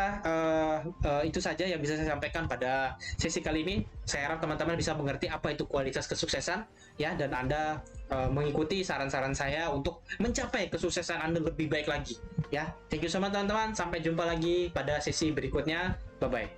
itu saja yang bisa saya sampaikan pada sesi kali ini. Saya harap teman-teman bisa mengerti apa itu kualitas kesuksesan ya, dan Anda mengikuti saran-saran saya untuk mencapai kesuksesan Anda lebih baik lagi ya. Thank you so much teman-teman, sampai jumpa lagi pada sesi berikutnya. Bye bye.